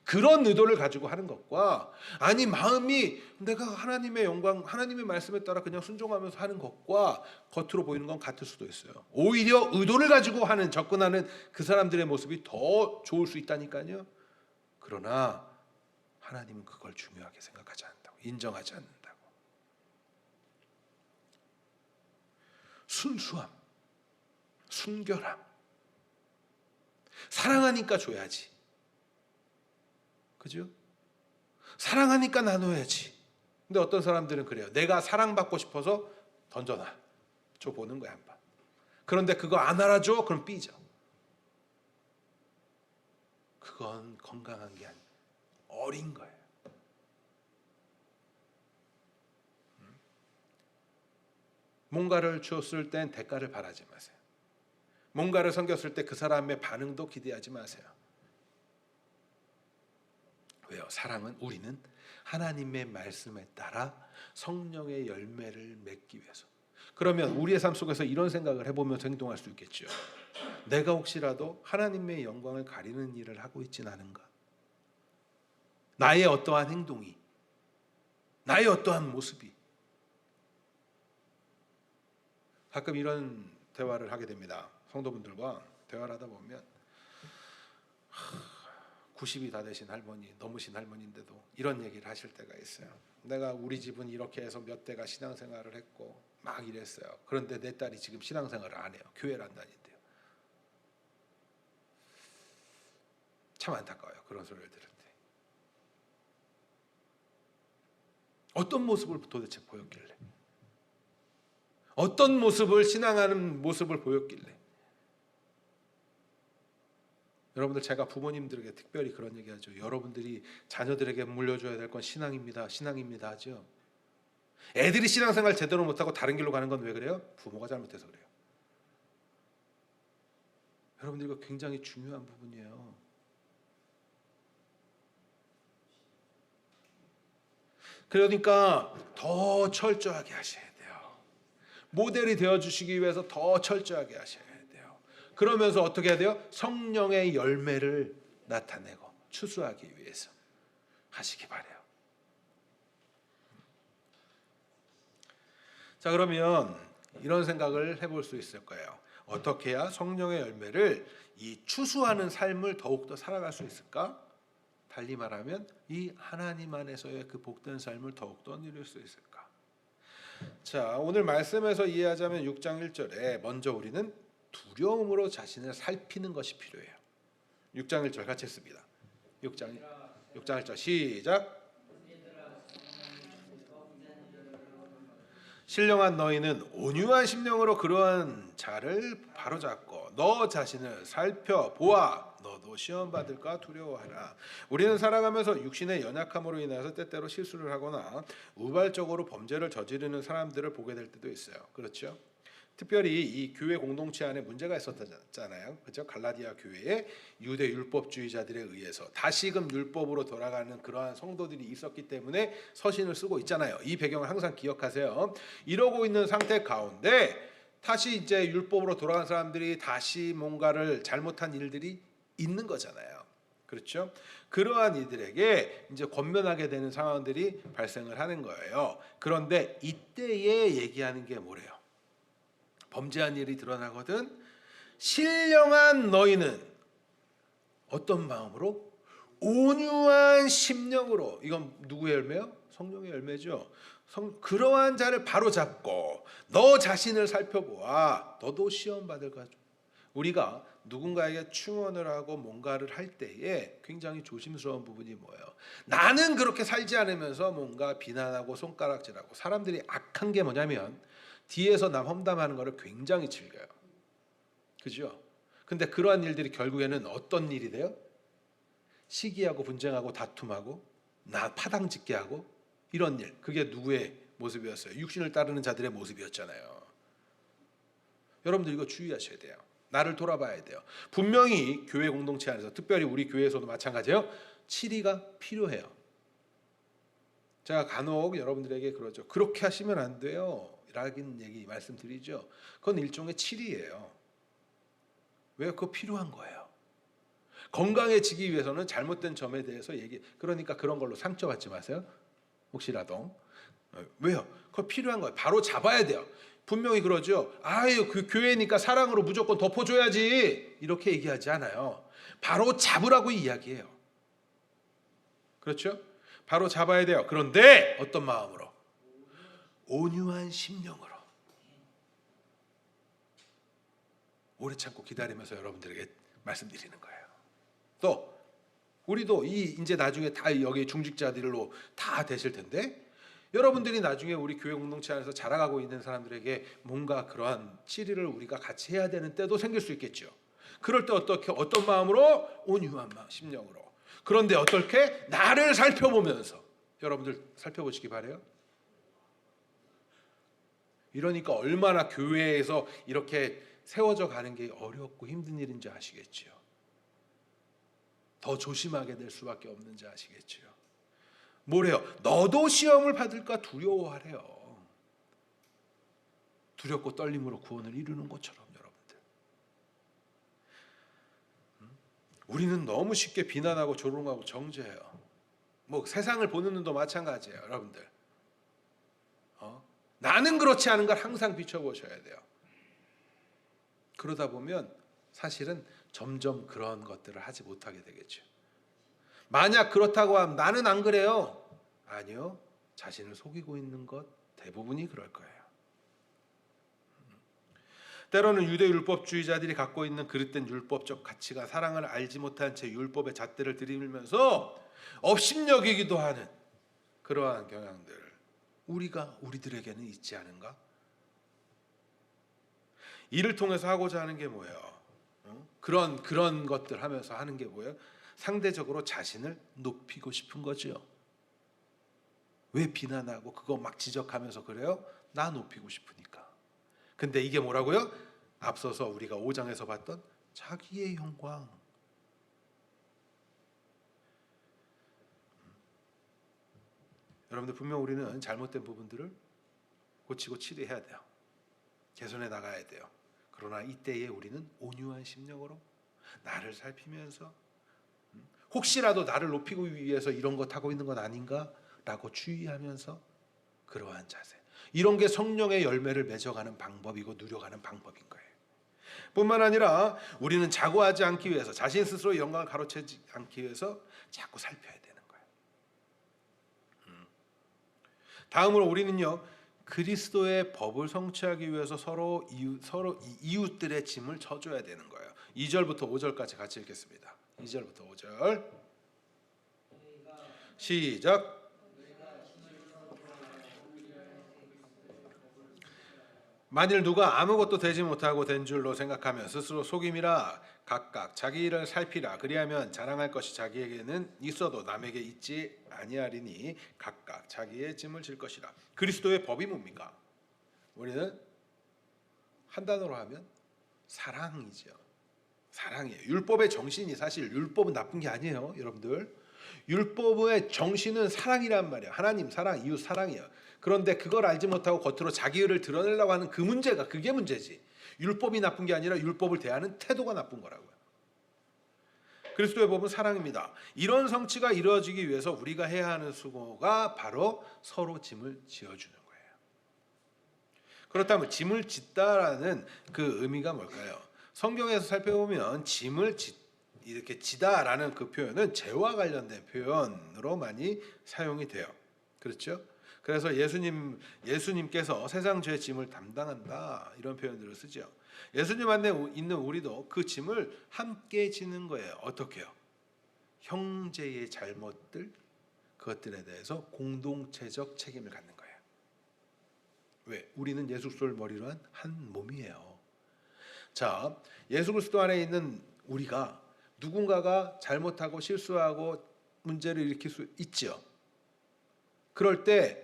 그런 의도를 가지고 하는 것과, 아니 마음이 내가 하나님의 영광, 하나님의 말씀에 따라 그냥 순종하면서 하는 것과 겉으로 보이는 건 같을 수도 있어요. 오히려 의도를 가지고 하는, 접근하는 그 사람들의 모습이 더 좋을 수 있다니까요. 그러나 하나님은 그걸 중요하게 생각하지 않는다고, 인정하지 않는다고. 순수함, 순결함, 사랑하니까 줘야지. 그죠? 사랑하니까 나눠야지. 근데 어떤 사람들은 그래요. 내가 사랑받고 싶어서 던져놔. 줘보는 거야, 한번. 그런데 그거 안 알아줘? 그럼 삐져. 그건 건강한 게 아니에요. 어린 거예요. 뭔가를 주었을 땐 대가를 바라지 마세요. 뭔가를 섬겼을 때 그 사람의 반응도 기대하지 마세요. 왜요? 사랑은, 우리는 하나님의 말씀에 따라 성령의 열매를 맺기 위해서. 그러면 우리의 삶 속에서 이런 생각을 해보면서 행동할 수 있겠죠. 내가 혹시라도 하나님의 영광을 가리는 일을 하고 있진 않은가? 나의 어떠한 행동이, 나의 어떠한 모습이. 가끔 이런 대화를 하게 됩니다. 성도분들과 대화를 하다 보면 90이 다 되신 할머니, 넘으신 할머니인데도 이런 얘기를 하실 때가 있어요. 내가 우리 집은 이렇게 해서 몇 대가 신앙생활을 했고 막 이랬어요. 그런데 내 딸이 지금 신앙생활을 안 해요. 교회를 안 다닌대요. 참 안타까워요. 그런 소리를 들을 때. 어떤 모습을 도대체 보였길래? 어떤 모습을, 신앙하는 모습을 보였길래? 여러분들, 제가 부모님들에게 특별히 그런 얘기하죠. 여러분들이 자녀들에게 물려줘야 될 건 신앙입니다. 신앙입니다 하죠. 애들이 신앙생활 제대로 못하고 다른 길로 가는 건 왜 그래요? 부모가 잘못해서 그래요. 여러분들, 이거 굉장히 중요한 부분이에요. 그러니까 더 철저하게 하셔야 돼요. 모델이 되어주시기 위해서 더 철저하게 하셔야 돼요. 그러면서 어떻게 해야 돼요? 성령의 열매를 나타내고 추수하기 위해서 하시기 바라요. 자, 그러면 이런 생각을 해볼 수 있을 거예요. 어떻게 해야 성령의 열매를 이 추수하는 삶을 더욱더 살아갈 수 있을까? 달리 말하면 이 하나님 안에서의 그 복된 삶을 더욱더 누릴 수 있을까? 자, 오늘 말씀에서 이해하자면 6장 1절에 먼저 우리는 두려움으로 자신을 살피는 것이 필요해요. 6장 1절 같이 했습니다. 6장 1절 시작. 신령한 너희는 온유한 심령으로 그러한 자를 바로잡고 너 자신을 살펴보아 너도 시험 받을까 두려워하라. 우리는 살아가면서 육신의 연약함으로 인해서 때때로 실수를 하거나 우발적으로 범죄를 저지르는 사람들을 보게 될 때도 있어요. 그렇죠? 특별히 이 교회 공동체 안에 문제가 있었잖아요. 그렇죠? 갈라디아 교회에 유대 율법주의자들에 의해서 다시금 율법으로 돌아가는 그러한 성도들이 있었기 때문에 서신을 쓰고 있잖아요. 이 배경을 항상 기억하세요. 이러고 있는 상태 가운데 다시 이제 율법으로 돌아간 사람들이 다시 뭔가를 잘못한 일들이 있는 거잖아요. 그렇죠? 그러한 이들에게 이제 권면하게 되는 상황들이 발생을 하는 거예요. 그런데 이때에 얘기하는 게 뭐래요? 범죄한 일이 드러나거든 신령한 너희는 어떤 마음으로? 온유한 심령으로. 이건 누구의 열매요? 성령의 열매죠. 그러한 자를 바로잡고 너 자신을 살펴보아 너도 시험 받을까. 우리가 누군가에게 충원을 하고 뭔가를 할 때에 굉장히 조심스러운 부분이 뭐예요? 나는 그렇게 살지 않으면서 뭔가 비난하고 손가락질하고. 사람들이 악한 게 뭐냐면 뒤에서 남 험담하는 거를 굉장히 즐겨요. 그죠? 근데 그러한 일들이 결국에는 어떤 일이 돼요? 시기하고 분쟁하고 다툼하고 나 파당짓게 하고 이런 일. 그게 누구의 모습이었어요? 육신을 따르는 자들의 모습이었잖아요. 여러분들 이거 주의하셔야 돼요. 나를 돌아봐야 돼요. 분명히 교회 공동체 안에서 특별히 우리 교회에서도 마찬가지예요. 치리가 필요해요. 제가 간혹 여러분들에게 그러죠. 그렇게 하시면 안 돼요. 라는 얘기 말씀드리죠. 그건 일종의 치리예요. 왜? 그거 필요한 거예요. 건강해지기 위해서는 잘못된 점에 대해서 그러니까 그런 걸로 상처받지 마세요. 혹시라도. 왜요? 그거 필요한 거예요. 바로 잡아야 돼요. 분명히 그러죠. 아유, 그 교회니까 사랑으로 무조건 덮어줘야지. 이렇게 얘기하지 않아요. 바로 잡으라고 이야기해요. 그렇죠? 바로 잡아야 돼요. 그런데 어떤 마음으로? 온유한 심령으로. 오래 참고 기다리면서 여러분들에게 말씀드리는 거예요. 또 우리도 이제 나중에 다 여기 중직자들로 다 되실 텐데 여러분들이 나중에 우리 교회 공동체 안에서 자라가고 있는 사람들에게 뭔가 그러한 치리를 우리가 같이 해야 되는 때도 생길 수 있겠죠. 그럴 때 어떤 마음으로? 온유한 마음, 심령으로. 그런데 어떻게? 나를 살펴보면서. 여러분들 살펴보시기 바라요. 이러니까 얼마나 교회에서 이렇게 세워져 가는 게 어렵고 힘든 일인지 아시겠지요. 더 조심하게 될 수밖에 없는지 아시겠지요. 뭐래요? 너도 시험을 받을까 두려워하래요. 두렵고 떨림으로 구원을 이루는 것처럼 여러분들. 우리는 너무 쉽게 비난하고 조롱하고 정죄해요. 뭐 세상을 보는 눈도 마찬가지예요, 여러분들. 나는 그렇지 않은 걸 항상 비춰보셔야 돼요. 그러다 보면 사실은 점점 그런 것들을 하지 못하게 되겠죠. 만약 그렇다고 하면 나는 안 그래요. 아니요. 자신을 속이고 있는 것 대부분이 그럴 거예요. 때로는 유대 율법주의자들이 갖고 있는 그릇된 율법적 가치가 사랑을 알지 못한 채 율법의 잣대를 들이밀면서 업신여기기도 하는 그러한 경향들 우리들에게는 있지 않은가? 이를 통해서 하고자 하는 게 뭐예요? 그런 것들 하면서 하는 게 뭐예요? 상대적으로 자신을 높이고 싶은 거죠. 왜 비난하고 그거 막 지적하면서 그래요? 나 높이고 싶으니까. 근데 이게 뭐라고요? 앞서서 우리가 5장에서 봤던 자기의 영광. 여러분들 분명 우리는 잘못된 부분들을 고치고 치료해야 돼요. 개선해 나가야 돼요. 그러나 이때에 우리는 온유한 심령으로 나를 살피면서 혹시라도 나를 높이기 위해서 이런 것 하고 있는 건 아닌가? 라고 주의하면서 그러한 자세. 이런 게 성령의 열매를 맺어가는 방법이고 누려가는 방법인 거예요. 뿐만 아니라 우리는 자고하지 않기 위해서, 자신 스스로 영광을 가로채지 않기 위해서 자꾸 살펴야 되는 거예요. 다음으로 우리는요, 그리스도의 법을 성취하기 위해서 서로 이웃들의 짐을 져줘야 되는 거예요. 2절부터 5절까지 같이 읽겠습니다. 2절부터 5절 시작. 만일 누가 아무것도 되지 못하고 된 줄로 생각하면 스스로 속임이라. 각각 자기 일을 살피라. 그리하면 자랑할 것이 자기에게는 있어도 남에게 있지 아니하리니 각각 자기의 짐을 질 것이라. 그리스도의 법이 뭡니까? 우리는 한 단어로 하면 사랑이죠. 사랑이에요. 율법의 정신이, 사실 율법은 나쁜 게 아니에요, 여러분들. 율법의 정신은 사랑이란 말이에요. 하나님 사랑, 이웃 사랑이에요. 그런데 그걸 알지 못하고 겉으로 자기 의를 드러내려고 하는 그 문제가, 그게 문제지. 율법이 나쁜 게 아니라 율법을 대하는 태도가 나쁜 거라고요. 그리스도의 법은 사랑입니다. 이런 성취가 이루어지기 위해서 우리가 해야 하는 수고가 바로 서로 짐을 지어주는 거예요. 그렇다면 짐을 짓다라는 그 의미가 뭘까요? 성경에서 살펴보면 짐을 이렇게 지다라는 그 표현은 죄와 관련된 표현으로 많이 사용이 돼요. 그렇죠? 그래서 예수님께서 세상 죄의 짐을 담당한다, 이런 표현들을 쓰죠. 예수님 안에 있는 우리도 그 짐을 함께 지는 거예요. 어떻게요? 형제의 잘못들, 그것들에 대해서 공동체적 책임을 갖는 거예요. 왜? 우리는 예수 그리스도를 머리로 한 몸이에요. 자, 예수 그리스도 안에 있는 우리가 누군가가 잘못하고 실수하고 문제를 일으킬 수 있죠. 그럴 때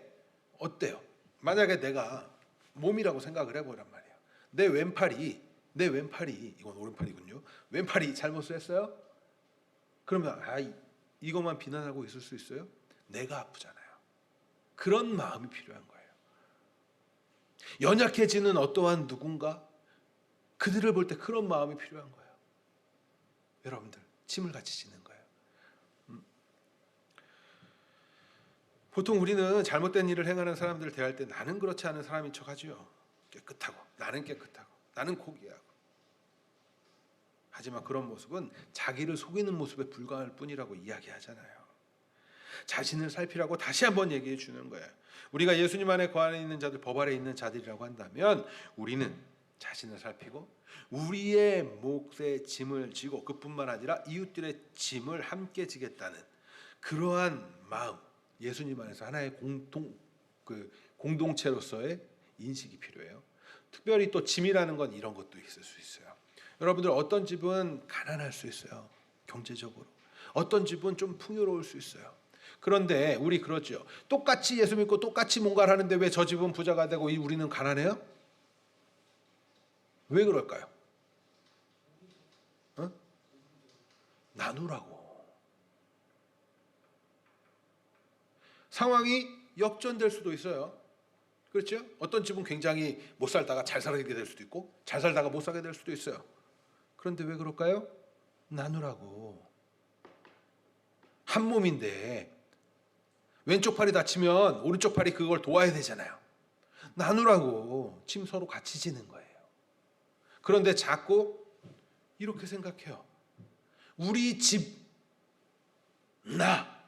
어때요? 만약에 내가 몸이라고 생각을 해보란 말이에요. 내 왼팔이, 이건 오른팔이군요. 왼팔이 잘못을 했어요? 그러면 이것만 비난하고 있을 수 있어요? 내가 아프잖아요. 그런 마음이 필요한 거예요. 연약해지는 어떠한 누군가, 그들을 볼 때 그런 마음이 필요한 거예요. 여러분들, 짐을 같이 지는 거예요. 보통 우리는 잘못된 일을 행하는 사람들을 대할 때 나는 그렇지 않은 사람인 척하지요. 깨끗하고, 나는 깨끗하고, 나는 고귀하고. 하지만 그런 모습은 자기를 속이는 모습에 불과할 뿐이라고 이야기하잖아요. 자신을 살피라고 다시 한번 얘기해 주는 거예요. 우리가 예수님 안에 거하에 있는 자들, 법 아래 있는 자들이라고 한다면 우리는 자신을 살피고 우리의 몫의 짐을 지고, 그뿐만 아니라 이웃들의 짐을 함께 지겠다는 그러한 마음, 예수님 안에서 하나의 공동체로서의 인식이 필요해요. 특별히 또 짐이라는 건 이런 것도 있을 수 있어요. 여러분들, 어떤 집은 가난할 수 있어요, 경제적으로. 어떤 집은 좀 풍요로울 수 있어요. 그런데 우리 그러죠. 똑같이 예수 믿고 똑같이 뭔가를 하는데 왜 저 집은 부자가 되고 우리는 가난해요? 왜 그럴까요? 나누라고. 상황이 역전될 수도 있어요. 그렇죠? 어떤 집은 굉장히 못 살다가 잘 살게 될 수도 있고, 잘 살다가 못 살게 될 수도 있어요. 그런데 왜 그럴까요? 나누라고. 한 몸인데 왼쪽 팔이 다치면 오른쪽 팔이 그걸 도와야 되잖아요. 나누라고. 짐 서로 같이 지는 거예요. 그런데 자꾸 이렇게 생각해요. 우리 집, 나.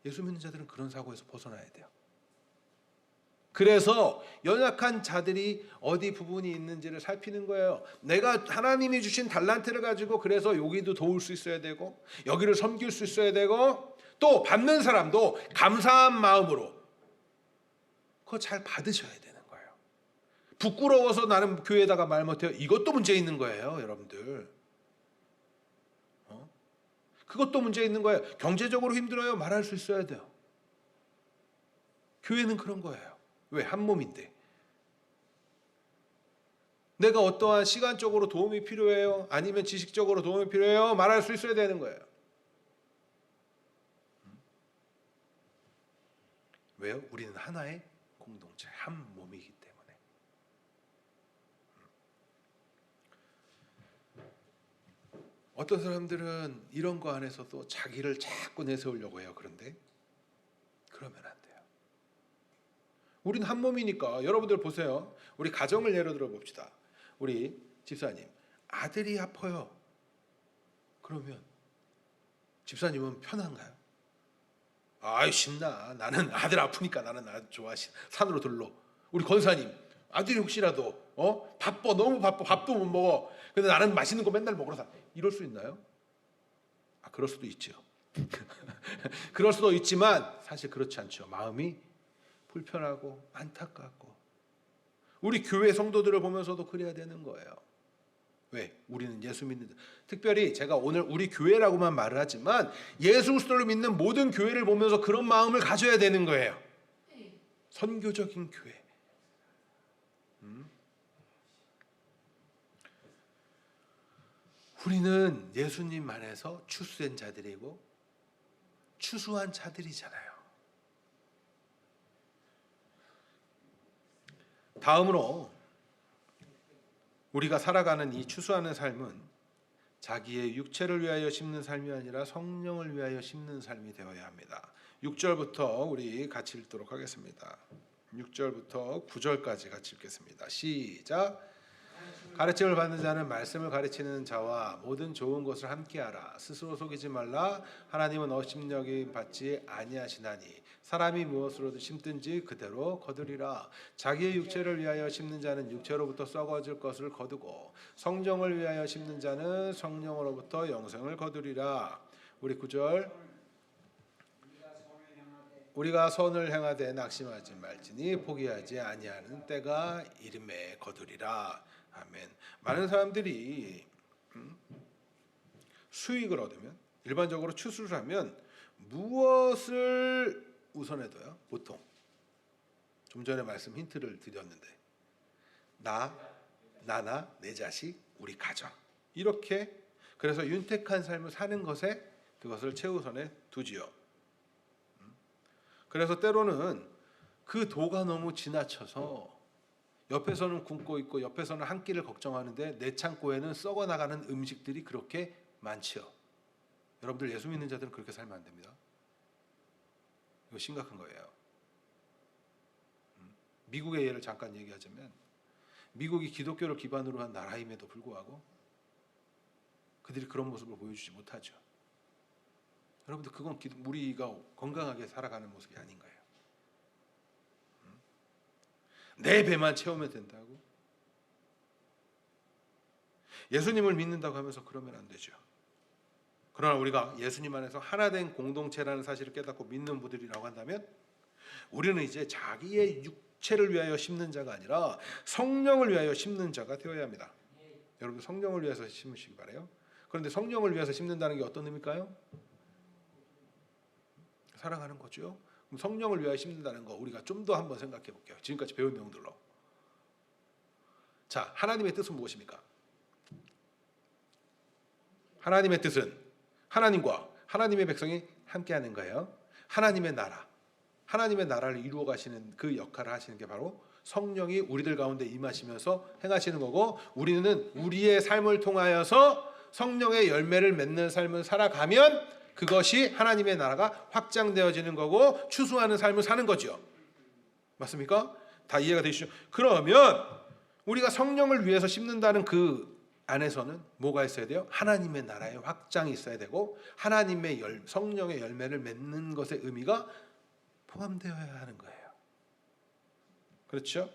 예수 믿는 자들은 그런 사고에서 벗어나야 돼요. 그래서 연약한 자들이 어디 부분이 있는지를 살피는 거예요. 내가 하나님이 주신 달란트를 가지고 그래서 여기도 도울 수 있어야 되고, 여기를 섬길 수 있어야 되고, 또 받는 사람도 감사한 마음으로 그거 잘 받으셔야 되는 거예요. 부끄러워서 나는 교회에다가 말 못해요, 이것도 문제 있는 거예요, 여러분들. 그것도 문제 있는 거예요. 경제적으로 힘들어요, 말할 수 있어야 돼요. 교회는 그런 거예요. 왜? 한 몸인데. 내가 어떠한 시간적으로 도움이 필요해요, 아니면 지식적으로 도움이 필요해요, 말할 수 있어야 되는 거예요. 왜요? 우리는 하나의 공동체, 한 몸이기 때문에. 어떤 사람들은 이런 거 안에서도 자기를 자꾸 내세우려고 해요. 그런데 그러면 안 돼요. 우린 한 몸이니까. 여러분들 보세요. 우리 가정을 예로 들어 봅시다. 우리 집사님 아들이 아파요. 그러면 집사님은 편한가요? 아이 신나. 나는 아들 아프니까 나는 아주 좋아. 산으로 들러. 우리 권사님 아들이 혹시라도 바빠 너무 바빠 밥도 못 먹어. 근데 나는 맛있는 거 맨날 먹으러 사. 이럴 수 있나요? 아 그럴 수도 있죠. 그럴 수도 있지만 사실 그렇지 않죠. 마음이 불편하고 안타깝고 우리 교회 성도들을 보면서도 그래야 되는 거예요. 왜? 우리는 예수 믿는 특별히 제가 오늘 우리 교회라고만 말을 하지만 예수 그리스도를 믿는 모든 교회를 보면서 그런 마음을 가져야 되는 거예요. 선교적인 교회. 우리는 예수님 안에서 추수된 자들이고 추수한 자들이잖아요. 다음으로 우리가 살아가는 이 추수하는 삶은 자기의 육체를 위하여 심는 삶이 아니라 성령을 위하여 심는 삶이 되어야 합니다. 6절부터 우리 같이 읽도록 하겠습니다. 6절부터 9절까지 같이 읽겠습니다. 시작. 가르침을 받는 자는 말씀을 가르치는 자와 모든 좋은 것을 함께하라. 스스로 속이지 말라. 하나님은 업신여김 받지 아니하시나니 사람이 무엇으로든 심든지 그대로 거두리라. 자기의 육체를 위하여 심는 자는 육체로부터 썩어질 것을 거두고 성령을 위하여 심는 자는 성령으로부터 영생을 거두리라. 우리 9절. 우리가 선을 행하되 낙심하지 말지니 포기하지 아니하는 때가 이름에 거두리라. 아멘. 많은 사람들이 수익을 얻으면 일반적으로 추수를 하면 무엇을 우선해둬요? 보통 좀 전에 말씀 힌트를 드렸는데 나나 내 자식, 우리 가정 이렇게 그래서 윤택한 삶을 사는 것에 그것을 최우선에 두지요. 그래서 때로는 그 도가 너무 지나쳐서 옆에서는 굶고 있고 옆에서는 한 끼를 걱정하는데 내 창고에는 썩어나가는 음식들이 그렇게 많지요. 여러분들 예수 믿는 자들은 그렇게 살면 안 됩니다. 이거 심각한 거예요. 미국의 예를 잠깐 얘기하자면 미국이 기독교를 기반으로 한 나라임에도 불구하고 그들이 그런 모습을 보여주지 못하죠. 여러분들 그건 우리가 건강하게 살아가는 모습이 아닌 거예요. 내 배만 채우면 된다고? 예수님을 믿는다고 하면서 그러면 안 되죠. 그러나 우리가 예수님 안에서 하나된 공동체라는 사실을 깨닫고 믿는 분들이라고 한다면 우리는 이제 자기의 육체를 위하여 심는 자가 아니라 성령을 위하여 심는 자가 되어야 합니다. 여러분 성령을 위해서 심으시기 바라요. 그런데 성령을 위해서 심는다는 게 어떤 의미일까요? 사랑하는 거죠. 그럼 성령을 위하여 심는다는 거 우리가 좀 더 한번 생각해 볼게요. 지금까지 배운 내용들로. 자, 하나님의 뜻은 무엇입니까? 하나님의 뜻은 하나님과 하나님의 백성이 함께하는 거예요. 하나님의 나라, 하나님의 나라를 이루어 가시는 그 역할을 하시는 게 바로 성령이 우리들 가운데 임하시면서 행하시는 거고 우리는 우리의 삶을 통하여서 성령의 열매를 맺는 삶을 살아가면 그것이 하나님의 나라가 확장되어지는 거고 추수하는 삶을 사는 거죠. 맞습니까? 다 이해가 되시죠? 그러면 우리가 성령을 위해서 심는다는 그 안에서는 뭐가 있어야 돼요? 하나님의 나라의 확장이 있어야 되고 하나님의 성령의 열매를 맺는 것의 의미가 포함되어야 하는 거예요. 그렇죠?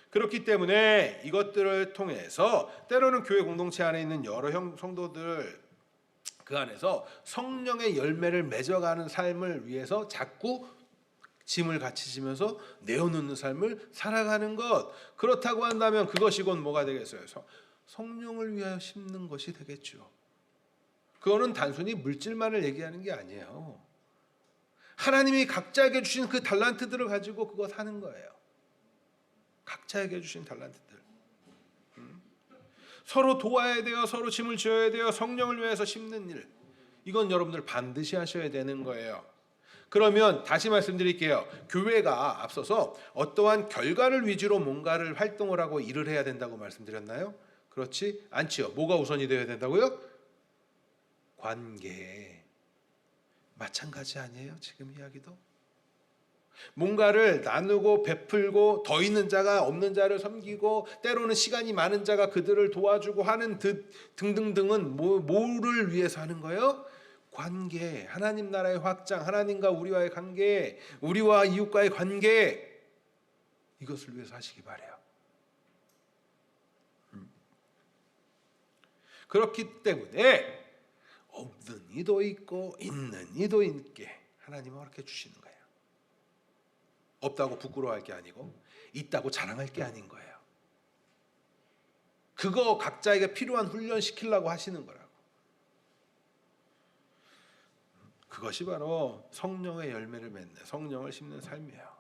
그렇기 때문에 이것들을 통해서 때로는 교회 공동체 안에 있는 여러 성도들 그 안에서 성령의 열매를 맺어가는 삶을 위해서 자꾸 짐을 같이 지면서 내어놓는 삶을 살아가는 것. 그렇다고 한다면 그것이 곧 뭐가 되겠어요? 성령을 위하여 심는 것이 되겠죠. 그거는 단순히 물질만을 얘기하는 게 아니에요. 하나님이 각자에게 주신 그 달란트들을 가지고 그거 사는 거예요. 각자에게 주신 달란트들. 서로 도와야 돼요. 서로 짐을 지어야 돼요. 성령을 위해서 심는 일. 이건 여러분들 반드시 하셔야 되는 거예요. 그러면 다시 말씀드릴게요. 교회가 앞서서 어떠한 결과를 위주로 뭔가를 활동을 하고 일을 해야 된다고 말씀드렸나요? 그렇지 않지요. 뭐가 우선이 되어야 된다고요? 관계. 마찬가지 아니에요? 지금 이야기도? 뭔가를 나누고 베풀고 더 있는 자가 없는 자를 섬기고 때로는 시간이 많은 자가 그들을 도와주고 하는 등등등은 뭐를 위해서 하는 거예요? 관계, 하나님 나라의 확장, 하나님과 우리와의 관계, 우리와 이웃과의 관계, 이것을 위해서 하시기 바라요. 그렇기 때문에 없는 이도 있고 있는 이도 있게 하나님은 그렇게 주시는 거예요. 없다고 부끄러워할 게 아니고 있다고 자랑할 게 아닌 거예요. 그거 각자에게 필요한 훈련 시키려고 하시는 거라고. 그것이 바로 성령의 열매를 맺는, 성령을 심는 삶이에요.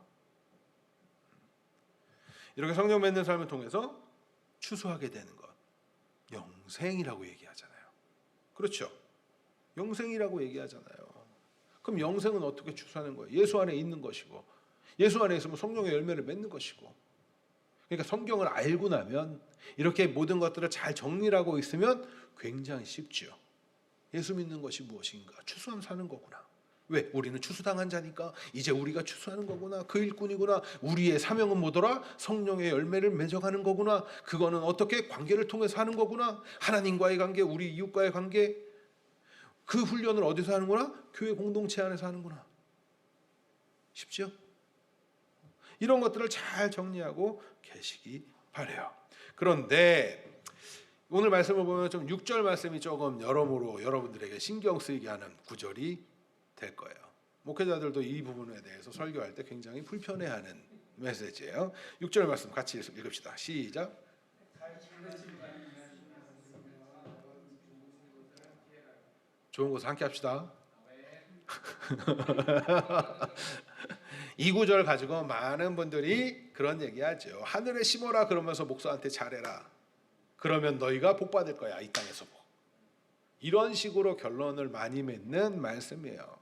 이렇게 성령 맺는 삶을 통해서 추수하게 되는 것, 영생이라고 얘기하잖아요. 그렇죠? 영생이라고 얘기하잖아요. 그럼 영생은 어떻게 추수하는 거예요? 예수 안에 있는 것이고, 예수 안에 있으면 성령의 열매를 맺는 것이고. 그러니까 성경을 알고 나면, 이렇게 모든 것들을 잘 정리하고 있으면 굉장히 쉽죠. 예수 믿는 것이 무엇인가? 추수하면 사는 거구나. 왜? 우리는 추수당한 자니까 이제 우리가 추수하는 거구나. 그 일꾼이구나. 우리의 사명은 뭐더라? 성령의 열매를 맺어가는 거구나. 그거는 어떻게? 관계를 통해서 하는 거구나. 하나님과의 관계, 우리 이웃과의 관계. 그 훈련을 어디서 하는구나? 교회 공동체 안에서 하는구나. 쉽죠? 이런 것들을 잘 정리하고 계시기 바라요. 그런데 오늘 말씀을 보면 좀 6절 말씀이 조금 여러모로 여러분들에게 신경 쓰이게 하는 구절이 될 거예요. 목회자들도 이 부분에 대해서 설교할 때 굉장히 불편해하는 메시지예요. 6절 말씀 같이 읽읍시다. 시작. 좋은 것을 함께 합시다. 이 구절 가지고 많은 분들이 그런 얘기하죠. 하늘에 심어라 그러면서 목사한테 잘해라. 그러면 너희가 복 받을 거야. 이 땅에서 복. 이런 식으로 결론을 많이 맺는 말씀이에요.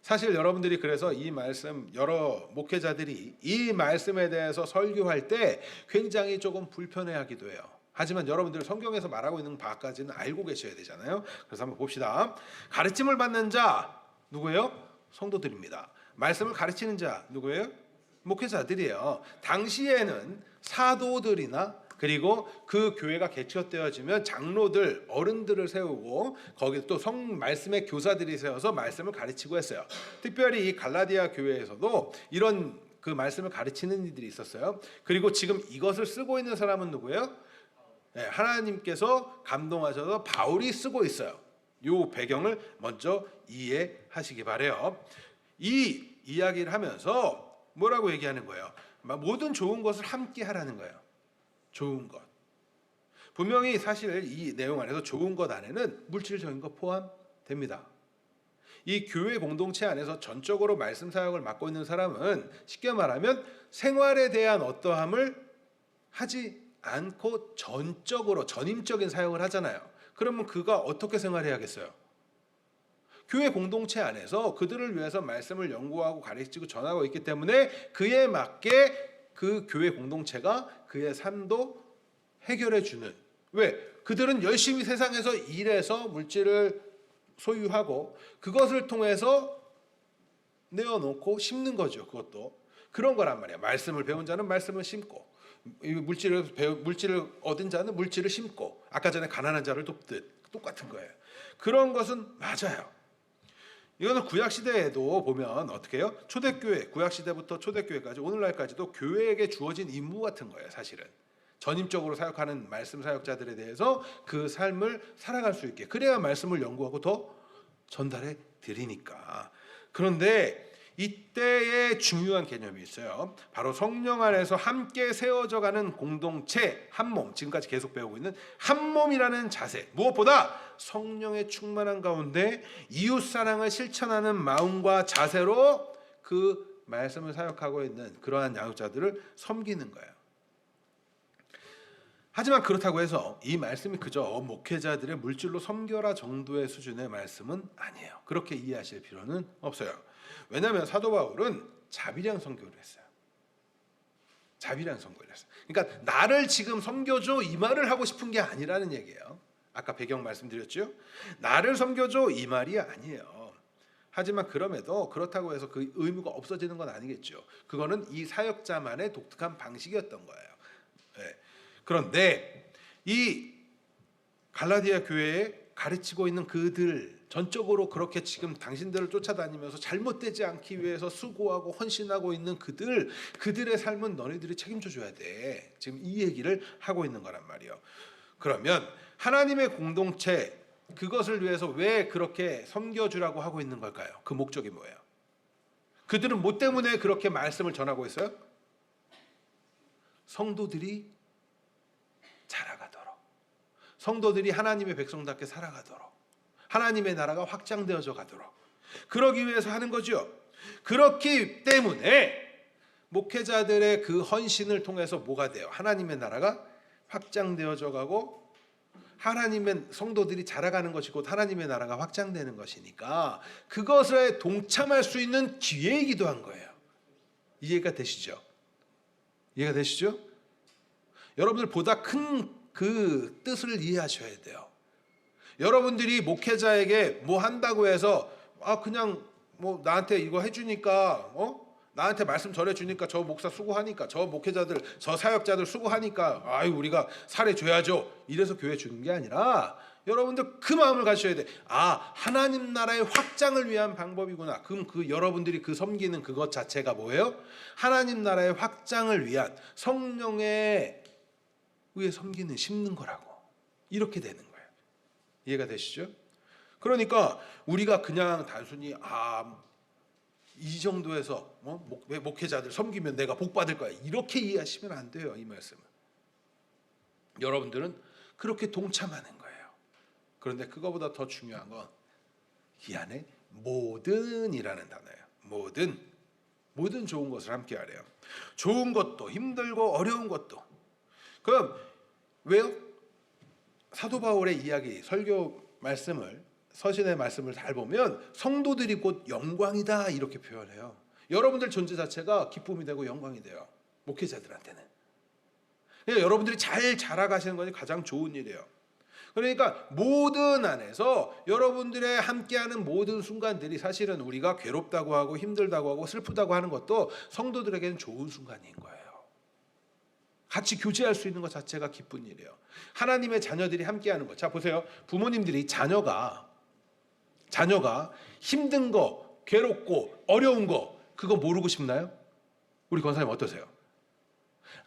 사실 여러분들이 그래서 이 말씀, 여러 목회자들이 이 말씀에 대해서 설교할 때 굉장히 조금 불편해하기도 해요. 하지만 여러분들이 성경에서 말하고 있는 바까지는 알고 계셔야 되잖아요. 그래서 한번 봅시다. 가르침을 받는 자 누구예요? 성도들입니다. 말씀을 가르치는 자 누구예요? 목회자들이에요. 당시에는 사도들이나 그리고 그 교회가 개척되어지면 장로들, 어른들을 세우고 거기 또 말씀의 교사들이 세워서 말씀을 가르치고 했어요. 특별히 이 갈라디아 교회에서도 이런 그 말씀을 가르치는 이들이 있었어요. 그리고 지금 이것을 쓰고 있는 사람은 누구예요? 네, 하나님께서 감동하셔서 바울이 쓰고 있어요. 이 배경을 먼저 이해하시기 바래요. 이 이야기를 하면서 뭐라고 얘기하는 거예요? 모든 좋은 것을 함께 하라는 거예요. 좋은 것. 분명히 사실 이 내용 안에서 좋은 것 안에는 물질적인 것 포함됩니다. 이 교회 공동체 안에서 전적으로 말씀 사역을 맡고 있는 사람은 쉽게 말하면 생활에 대한 어떠함을 하지 않고 전적으로 전임적인 사역을 하잖아요. 그러면 그가 어떻게 생활해야겠어요? 교회 공동체 안에서 그들을 위해서 말씀을 연구하고 가르치고 전하고 있기 때문에 그에 맞게 그 교회 공동체가 그의 삶도 해결해 주는. 왜? 그들은 열심히 세상에서 일해서 물질을 소유하고 그것을 통해서 내어놓고 심는 거죠. 그것도 그런 거란 말이야. 말씀을 배운 자는 말씀을 심고 물질을 얻은 자는 물질을 심고 아까 전에 가난한 자를 돕듯 똑같은 거예요. 그런 것은 맞아요. 이거는 구약 시대에도 보면 어떻게 해요? 초대교회, 구약 시대부터 초대교회까지 오늘날까지도 교회에게 주어진 임무 같은 거예요. 사실은 전임적으로 사역하는 말씀 사역자들에 대해서 그 삶을 살아갈 수 있게, 그래야 말씀을 연구하고 더 전달해 드리니까. 그런데 이때의 중요한 개념이 있어요. 바로 성령 안에서 함께 세워져 가는 공동체, 한 몸, 지금까지 계속 배우고 있는 한 몸이라는 자세, 무엇보다 성령의 충만한 가운데 이웃 사랑을 실천하는 마음과 자세로 그 말씀을 사역하고 있는 그러한 양육자들을 섬기는 거예요. 하지만 그렇다고 해서 이 말씀이 그저 목회자들의 물질로 섬겨라 정도의 수준의 말씀은 아니에요. 그렇게 이해하실 필요는 없어요. 왜냐하면 사도 바울은 자비량 선교를 했어요. 자비량 선교를 했어요. 그러니까 나를 지금 섬겨줘 이 말을 하고 싶은 게 아니라는 얘기예요. 아까 배경 말씀드렸죠. 나를 섬겨줘 이 말이 아니에요. 하지만 그럼에도 그렇다고 해서 그 의무가 없어지는 건 아니겠죠. 그거는 이 사역자만의 독특한 방식이었던 거예요. 네. 그런데 이 갈라디아 교회에 가르치고 있는 그들 전적으로 그렇게 지금 당신들을 쫓아다니면서 잘못되지 않기 위해서 수고하고 헌신하고 있는 그들의 삶은 너희들이 책임져 줘야 돼. 지금 이 얘기를 하고 있는 거란 말이에요. 그러면 하나님의 공동체 그것을 위해서 왜 그렇게 섬겨주라고 하고 있는 걸까요? 그 목적이 뭐예요? 그들은 뭐 때문에 그렇게 말씀을 전하고 있어요? 성도들이 자라가도록, 성도들이 하나님의 백성답게 살아가도록, 하나님의 나라가 확장되어져 가도록 그러기 위해서 하는 거죠. 그렇기 때문에 목회자들의 그 헌신을 통해서 뭐가 돼요? 하나님의 나라가 확장되어져 가고 하나님의 성도들이 자라가는 것이고 하나님의 나라가 확장되는 것이니까 그것에 동참할 수 있는 기회이기도 한 거예요. 이해가 되시죠? 이해가 되시죠? 여러분들 보다 큰 그 뜻을 이해하셔야 돼요. 여러분들이 목회자에게 뭐 한다고 해서 그냥 뭐 나한테 이거 해주니까 나한테 말씀 전해주니까 저 목사 수고하니까 저 목회자들 저 사역자들 수고하니까 우리가 살해줘야죠 이래서 교회 주는 게 아니라 여러분들 그 마음을 가셔야 돼. 하나님 나라의 확장을 위한 방법이구나. 그럼 그 여러분들이 그 섬기는 그것 자체가 뭐예요? 하나님 나라의 확장을 위한 성령에 의해 섬기는 심는 거라고. 이렇게 되는 거예요. 이해가 되시죠? 그러니까 우리가 그냥 단순히 이 정도에서 목회자들 섬기면 내가 복 받을 거야 이렇게 이해하시면 안 돼요. 이 말씀은 여러분들은 그렇게 동참하는 거예요. 그런데 그거보다 더 중요한 건 이 안에 모든이라는 단어예요. 모든 좋은 것을 함께 하래요. 좋은 것도 힘들고 어려운 것도. 그럼 왜요? 사도 바울의 이야기 설교 말씀을 서신의 말씀을 잘 보면 성도들이 곧 영광이다 이렇게 표현해요. 여러분들 존재 자체가 기쁨이 되고 영광이 돼요. 목회자들한테는. 그러니까 여러분들이 잘 자라가시는 것이 가장 좋은 일이에요. 그러니까 모든 안에서 여러분들의 함께하는 모든 순간들이 사실은 우리가 괴롭다고 하고 힘들다고 하고 슬프다고 하는 것도 성도들에게는 좋은 순간인 거예요. 같이 교제할 수 있는 것 자체가 기쁜 일이에요. 하나님의 자녀들이 함께하는 것. 자 보세요. 부모님들이 자녀가 힘든 거, 괴롭고 어려운 거 그거 모르고 싶나요? 우리 권사님 어떠세요?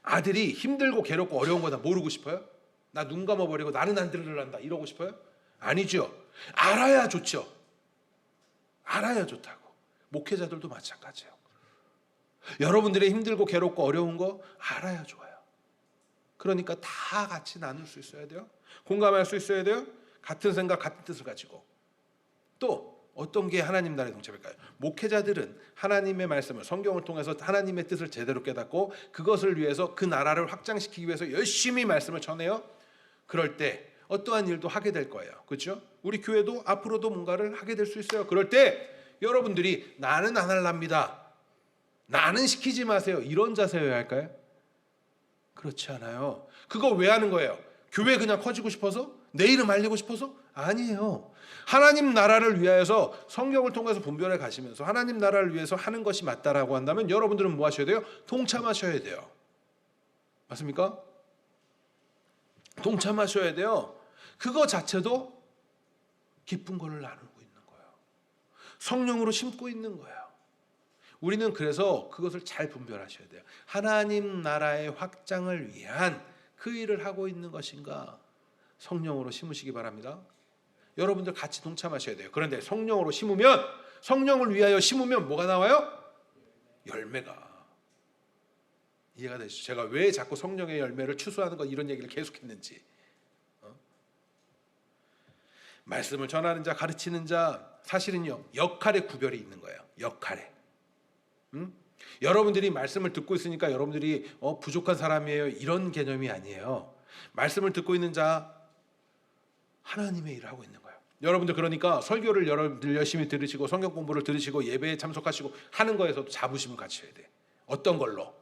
아들이 힘들고 괴롭고 어려운 거 다 모르고 싶어요? 나 눈 감아버리고 나는 안 들으란다 이러고 싶어요? 아니죠. 알아야 좋죠. 알아야 좋다고. 목회자들도 마찬가지예요. 여러분들의 힘들고 괴롭고 어려운 거 알아야 좋아요. 그러니까 다 같이 나눌 수 있어야 돼요. 공감할 수 있어야 돼요. 같은 생각, 같은 뜻을 가지고. 또 어떤 게 하나님 나라의 동참일까요? 목회자들은 하나님의 말씀을 성경을 통해서 하나님의 뜻을 제대로 깨닫고 그것을 위해서 그 나라를 확장시키기 위해서 열심히 말씀을 전해요. 그럴 때 어떠한 일도 하게 될 거예요. 그렇죠? 우리 교회도 앞으로도 뭔가를 하게 될 수 있어요. 그럴 때 여러분들이 나는 안 할랍니다. 나는 시키지 마세요. 이런 자세여야 할까요? 그렇지 않아요. 그거 왜 하는 거예요? 교회 그냥 커지고 싶어서? 내 이름 알리고 싶어서? 아니에요. 하나님 나라를 위하여서 성경을 통해서 분별해 가시면서 하나님 나라를 위해서 하는 것이 맞다라고 한다면 여러분들은 뭐 하셔야 돼요? 동참하셔야 돼요. 맞습니까? 동참하셔야 돼요. 그거 자체도 기쁜 거를 나누고 있는 거예요. 성령으로 심고 있는 거예요. 우리는 그래서 그것을 잘 분별하셔야 돼요. 하나님 나라의 확장을 위한 그 일을 하고 있는 것인가 성령으로 심으시기 바랍니다. 여러분들 같이 동참하셔야 돼요. 그런데 성령으로 심으면 성령을 위하여 심으면 뭐가 나와요? 열매가. 이해가 되시죠? 제가 왜 자꾸 성령의 열매를 추수하는 것 이런 얘기를 계속했는지. 말씀을 전하는 자 가르치는 자 사실은요 역할의 구별이 있는 거예요. 역할에. 여러분들이 말씀을 듣고 있으니까 여러분들이 부족한 사람이에요 이런 개념이 아니에요. 말씀을 듣고 있는 자 하나님의 일을 하고 있는 거예요. 여러분들 그러니까 설교를 여러분들 열심히 들으시고 성경 공부를 들으시고 예배에 참석하시고 하는 거에서도 자부심을 가져야 돼. 어떤 걸로?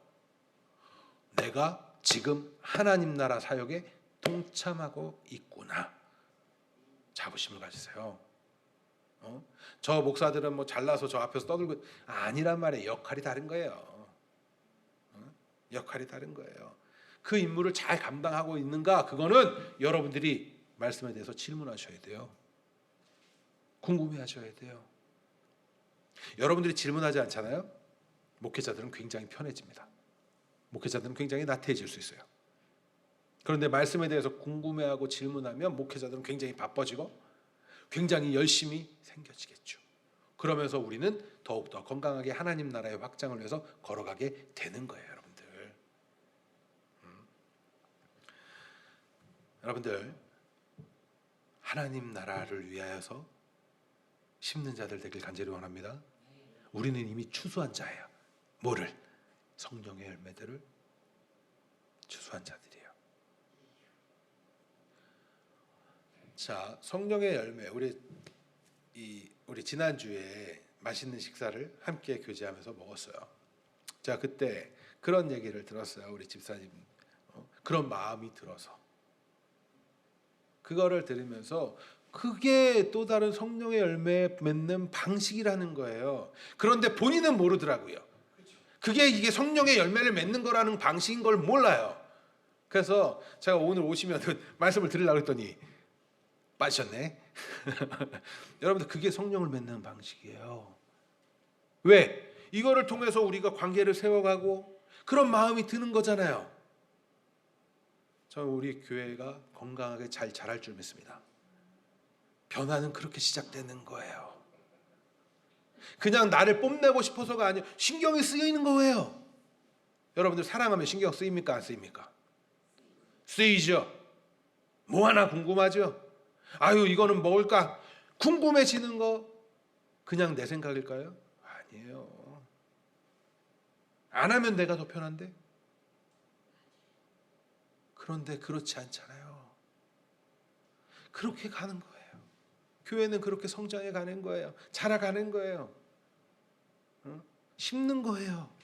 내가 지금 하나님 나라 사역에 동참하고 있구나. 자부심을 가지세요. 저 목사들은 뭐 잘나서 저 앞에서 떠들고 아니란 말이에요. 역할이 다른 거예요. 역할이 다른 거예요. 그 임무를 잘 감당하고 있는가? 그거는 여러분들이 말씀에 대해서 질문하셔야 돼요. 궁금해하셔야 돼요. 여러분들이 질문하지 않잖아요. 목회자들은 굉장히 편해집니다. 목회자들은 굉장히 나태해질 수 있어요. 그런데 말씀에 대해서 궁금해하고 질문하면 목회자들은 굉장히 바빠지고 굉장히 열심히 생겨지겠죠. 그러면서 우리는 더욱더 건강하게 하나님 나라의 확장을 위해서 걸어가게 되는 거예요, 여러분들. 여러분들, 하나님 나라를 위하여서 심는 자들 되길 간절히 원합니다. 우리는 이미 추수한 자예요. 뭐를? 성령의 열매들을 추수한 자들이에요. 자, 성령의 열매, 우리 지난주에 맛있는 식사를 함께 교제하면서 먹었어요. 자, 그때 그런 얘기를 들었어요. 우리 집사님 그런 마음이 들어서 그거를 들으면서 그게 또 다른 성령의 열매 맺는 방식이라는 거예요. 그런데 본인은 모르더라고요. 이게 성령의 열매를 맺는 거라는 방식인 걸 몰라요. 그래서 제가 오늘 오시면 말씀을 드리려고 했더니 빠지셨네. 여러분들, 그게 성령을 맺는 방식이에요. 왜? 이거를 통해서 우리가 관계를 세워가고 그런 마음이 드는 거잖아요. 저는 우리 교회가 건강하게 잘 자랄 줄 믿습니다. 변화는 그렇게 시작되는 거예요. 그냥 나를 뽐내고 싶어서가 아니에요. 신경이 쓰이는 거예요. 여러분들, 사랑하면 신경 쓰입니까? 안 쓰입니까? 쓰이죠. 뭐 하나 궁금하죠? 아유, 이거는 먹을까? 궁금해지는 거 그냥 내 생각일까요? 아니에요. 안 하면 내가 더 편한데? 그런데 그렇지 않잖아요. 그렇게 가는 거예요. 교회는 그렇게 성장해 가는 거예요. 자라가는 거예요. 심는 거예요.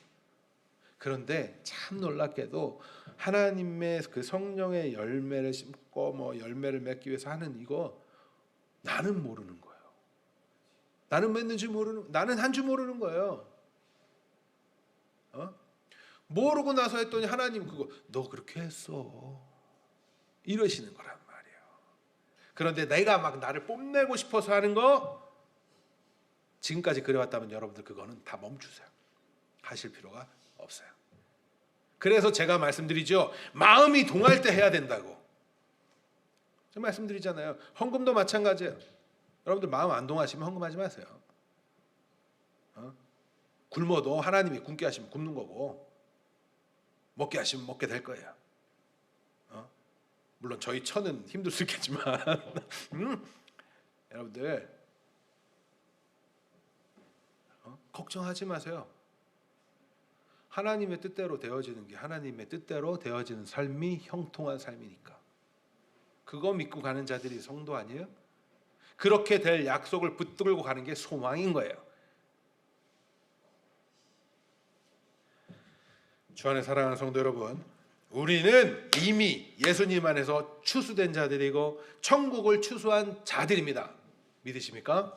그런데 참 놀랍게도 하나님의 그 성령의 열매를 심고 열매를 맺기 위해서 하는 이거 나는 모르는 거예요. 나는 맺는지 모르는, 나는 한 줄 모르는 거예요. 모르고 나서 했더니 하나님 그거 너 그렇게 했어 이러시는 거란 말이에요. 그런데 내가 막 나를 뽐내고 싶어서 하는 거, 지금까지 그래왔다면 여러분들 그거는 다 멈추세요. 하실 필요가 없어요. 그래서 제가 말씀드리죠. 마음이 동할 때 해야 된다고. 제가 말씀드리잖아요. 헌금도 마찬가지예요. 여러분들 마음 안 동하시면 헌금하지 마세요. 굶어도 하나님이 굶게 하시면 굶는 거고 먹게 하시면 먹게 될 거예요. 물론 저희 처는 힘들 수 있겠지만 여러분들 걱정하지 마세요. 하나님의 뜻대로 되어지는 게 하나님의 뜻대로 되어지는 삶이 형통한 삶이니까. 그거 믿고 가는 자들이 성도 아니에요? 그렇게 될 약속을 붙들고 가는 게 소망인 거예요. 주 안에 사랑하는 성도 여러분, 우리는 이미 예수님 안에서 추수된 자들이고 천국을 추수한 자들입니다. 믿으십니까?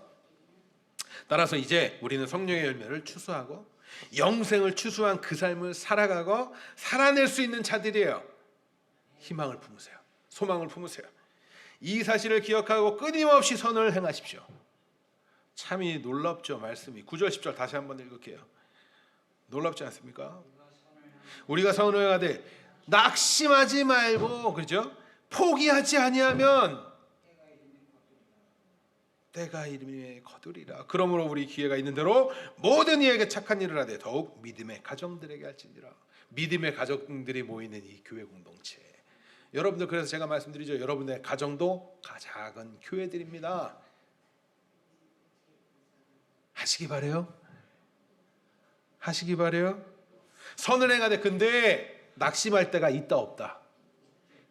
따라서 이제 우리는 성령의 열매를 추수하고 영생을 추수한 그 삶을 살아가고 살아낼 수 있는 자들이에요. 희망을 품으세요. 소망을 품으세요. 이 사실을 기억하고 끊임없이 선을 행하십시오. 참이 놀랍죠. 말씀이 9절 10절 다시 한번 읽을게요. 놀랍지 않습니까? 우리가 선을 행하되 낙심하지 말고, 그렇죠? 포기하지 아니하면 때가 이름에 거두리라. 그러므로 우리 기회가 있는 대로 모든 이에게 착한 일을 하되 더욱 믿음의 가정들에게 할지니라. 믿음의 가정들이 모이는 이 교회 공동체. 여러분들, 그래서 제가 말씀드리죠. 여러분의 가정도 작은 교회들입니다. 하시기 바래요. 하시기 바래요. 선을 행하되, 근데 낙심할 때가 있다 없다?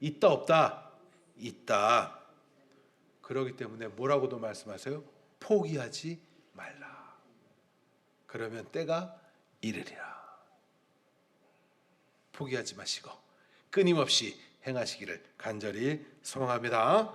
있다 없다? 있다. 그렇기 때문에 뭐라고도 말씀하세요? 포기하지 말라. 그러면 때가 이르리라. 포기하지 마시고 끊임없이 행하시기를 간절히 소망합니다.